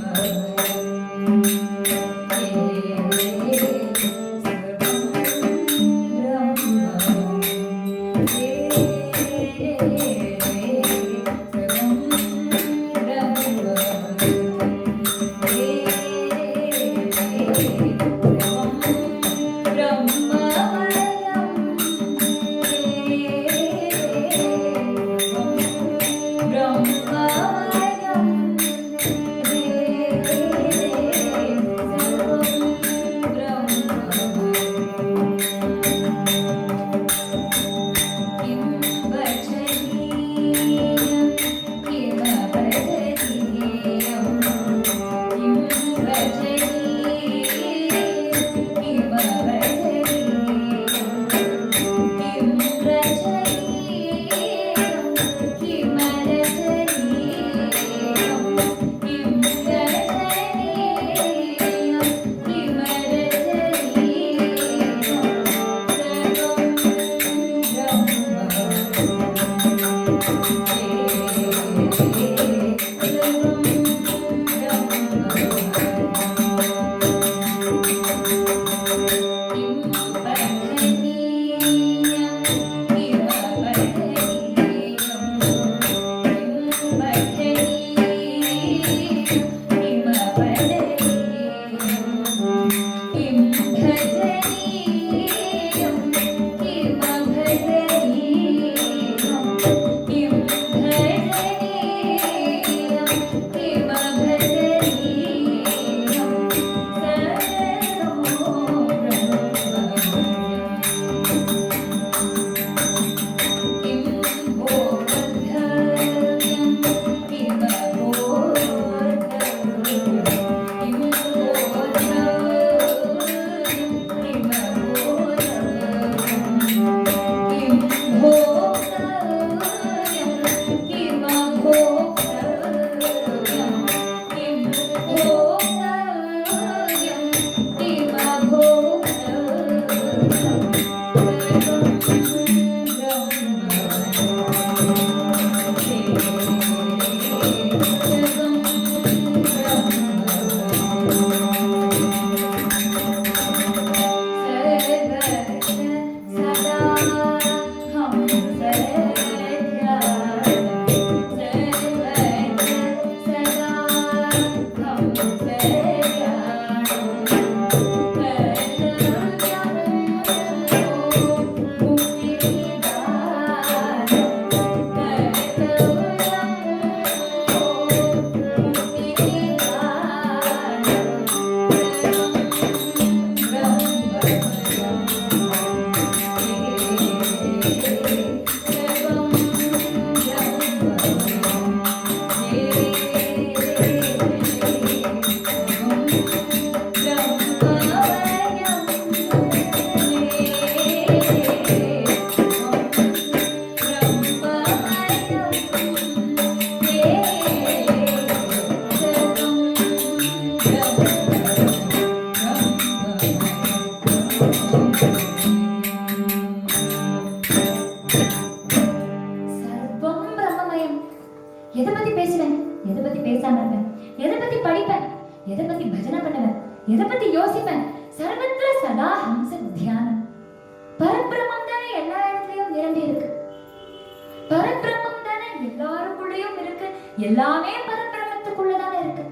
எல்லாமே பரபிரமத்துக்குள்ளதானே இருக்கு.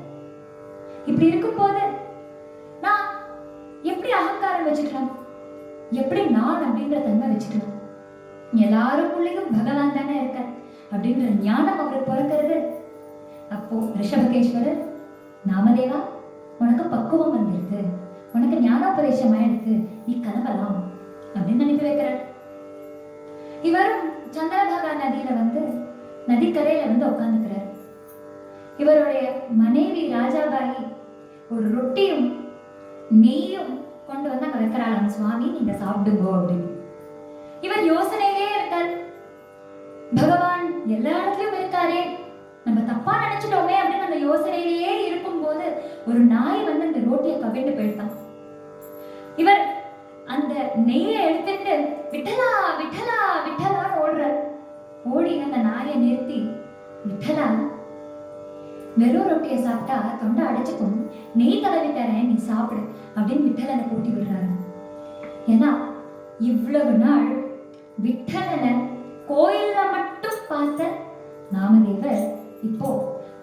இப்படி இருக்கும்போது நான் எப்படி அகங்காரம் வச்சுக்கலாம், எப்படி நான் அப்படின்ற தன்மை வச்சுக்கலாம்? எல்லாருக்குள்ளேயும் பகவான் தானே இருக்க அப்படின்ற ஞானம் அவருக்கு பிறக்கிறது. அப்போ ரிஷபகேஸ்வரர், நாமதேவா உனக்கு பக்குவம் வந்திருக்கு, உனக்கு ஞானோபதேசம் ஆயிடுக்கு, நீ கிளம்பலாம் அப்படின்னு அனுப்பி வைக்கிறார். இவரும் சந்திரபாகா நதியில நதிக்கரையில உட்காந்துக்கிறார். இவருடைய மனைவி ராஜாபாயி ஒரு ரொட்டியும் நெய்யும் கொண்டு வந்து அங்க வைக்கிறாளாம். சுவாமி நீங்க சாப்பிடுங்கோ அப்படின்னு. இவர் யோசனையிலே இருக்கார், பகவான் எல்லா இடத்துலயும் இருக்காரே, நம்ம தப்பா நினைச்சிட்டோமே அப்படின்னு அந்த யோசனையிலேயே இருக்கும் போது ஒரு நாய் வந்து அந்த ரோட்டியை கவிழ்ந்து போயிட்டான். இவர் அந்த நெய்யை எடுத்துட்டு விட்டலா விட்டலா விட்டலான்னு ஓடுறார். ஓடி அந்த நாயை நிறுத்தி, விட்டலா வெறும் ரொட்டியை சாப்பிட்டா தொண்டை அடைச்சுக்கும், நெய் தடவி தரேன் நீ சாப்பிடு அப்படின்னு விட்டலனை கூட்டி விடுறாரு. ஏன்னா இவ்வளவு நாள் விட்டலனை கோயில்ல மட்டும் பார்த்த நாமதேவர் இப்போ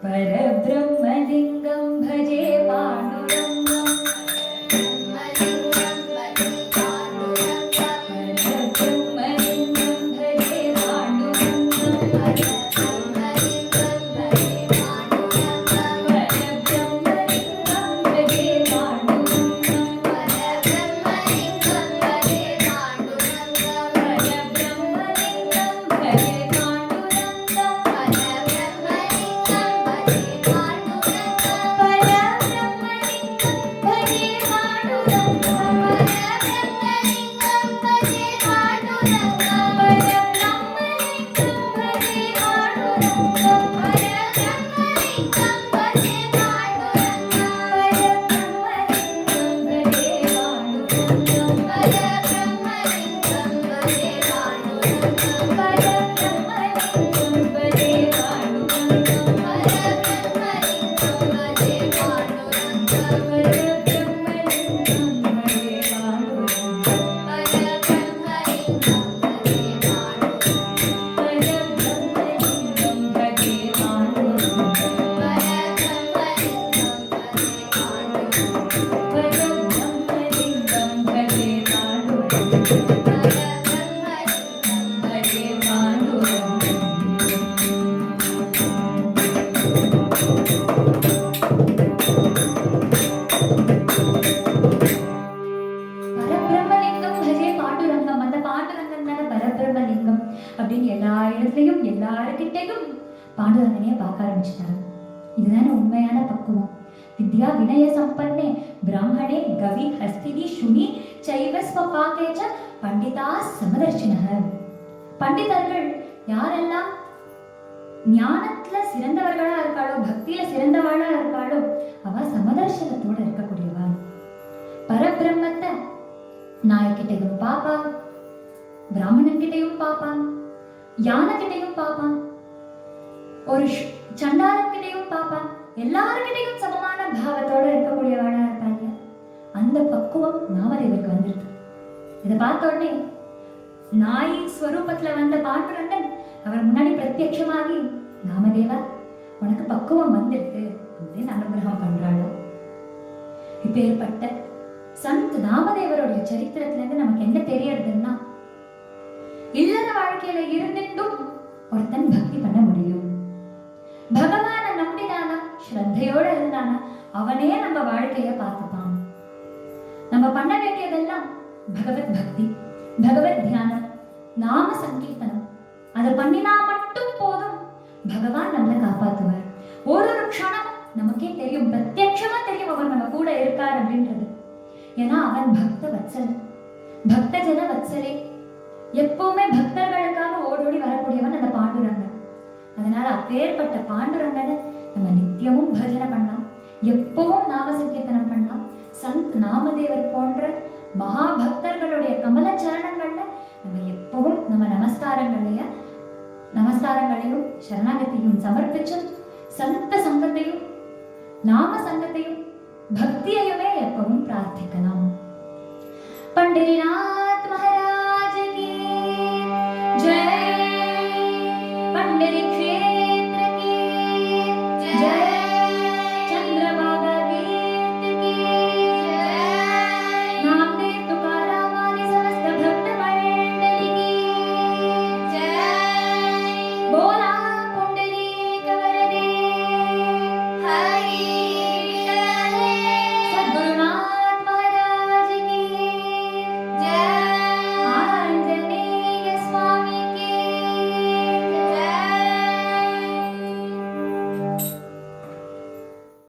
பரபிரம்மலிங்கம் பஜே பாண்டுரங்கம், எல்லாருக்கிட்டையும் பாண்டுரங்கனையே பார்க்க ஆரம்பிச்சிட்டாங்க. இதுதானே உண்மையான பக்குவம். வித்யா வினய சம்பன்னே பிராமணே கவி ஹஸ்தினி சுனி சைவ ஸ்வபாகேச்ச பண்டிதா சமதர்ஷினக. பண்டிதர்கள் யாரெல்லாம் ஞானத்துல சிறந்தவர்களா இருக்காளோ, பக்தியில சிறந்தவளா இருக்காளோ, அவ சமதர்ஷனத்தோட இருக்கக்கூடியவா. பரபிரம்மத்தை நாய்கிட்டையும் பாப்பான், பிராமணன் கிட்டையும் பாப்பான், யானைகிட்டையும் பாப்பான், ஒரு சண்டாளன்கிட்டையும் பாப்பான், எல்லாருக்கிட்டையும் சமமான பாவத்தோட இருக்கக்கூடியவளா இருப்பாங்க. அந்த பக்குவம் நாமதேவருக்கு வந்துருக்கு. இதை பார்த்த உடனே நாய் ஸ்வரூபத்துல வந்த பாண்டுரங்கன் அவர் முன்னாடி பிரத்யட்சமாகி, நாமதேவா உனக்கு பக்குவம் வந்திருக்கு அப்படின்னு அனுகிரகம் பண்றாளோ. இப்பேற்பட்ட சந்த் நாமதேவருடைய சரித்திரத்துல இருந்து நமக்கு என்ன தெரியறதுன்னா, இல்லற வாழ்க்கையில இருந்துட்டும் ஒருத்தன் பக்தி பண்ண முடியும். பகவான நம்பினானா, ஸ்ரத்தையோட இருந்தானா, அவனே நம்ம வாழ்க்கைய பார்த்துப்பான். நம்ம பண்ண வேண்டியதெல்லாம் பகவத் பக்தி, பகவத் தியானம், நாம சங்கீர்த்தனம். அதை பண்ணினா மட்டும் போதும், பகவான் நம்மளை காப்பாத்துவார். ஒரு க்ஷணம் நமக்கே தெரியும், பிரத்யட்சமா தெரியும் அவர் நம்ம கூட இருக்கார் அப்படின்றது. ஏன்னா அவன் பக்த வத்சலன், பக்த ஜன வத்சலே. எப்பவுமே பக்தர்களுக்காக ஓடோடி வரக்கூடியவன் அந்த பாண்டுரங்கன். அதனால அப்பேற்பட்ட பாண்டுரங்கனை நம்ம நித்தியமும் பஜனை பண்ணலாம், எப்பவும் நாம சங்கீர்த்தனம் பண்ணலாம். சந்த் நாமதேவர் போன்ற மகா பக்தர்களுடைய கமல சரணங்கள்ல நம்ம எப்பவும் நம்ம நமஸ்காரங்களையும் சரணாகத்தையும் சமர்ப்பிச்சு சந்த சங்கத்தையும் நாம சங்கத்தையும் பக்தியையுமே எப்பவும் பிரார்த்திக்கலாம். பண்டே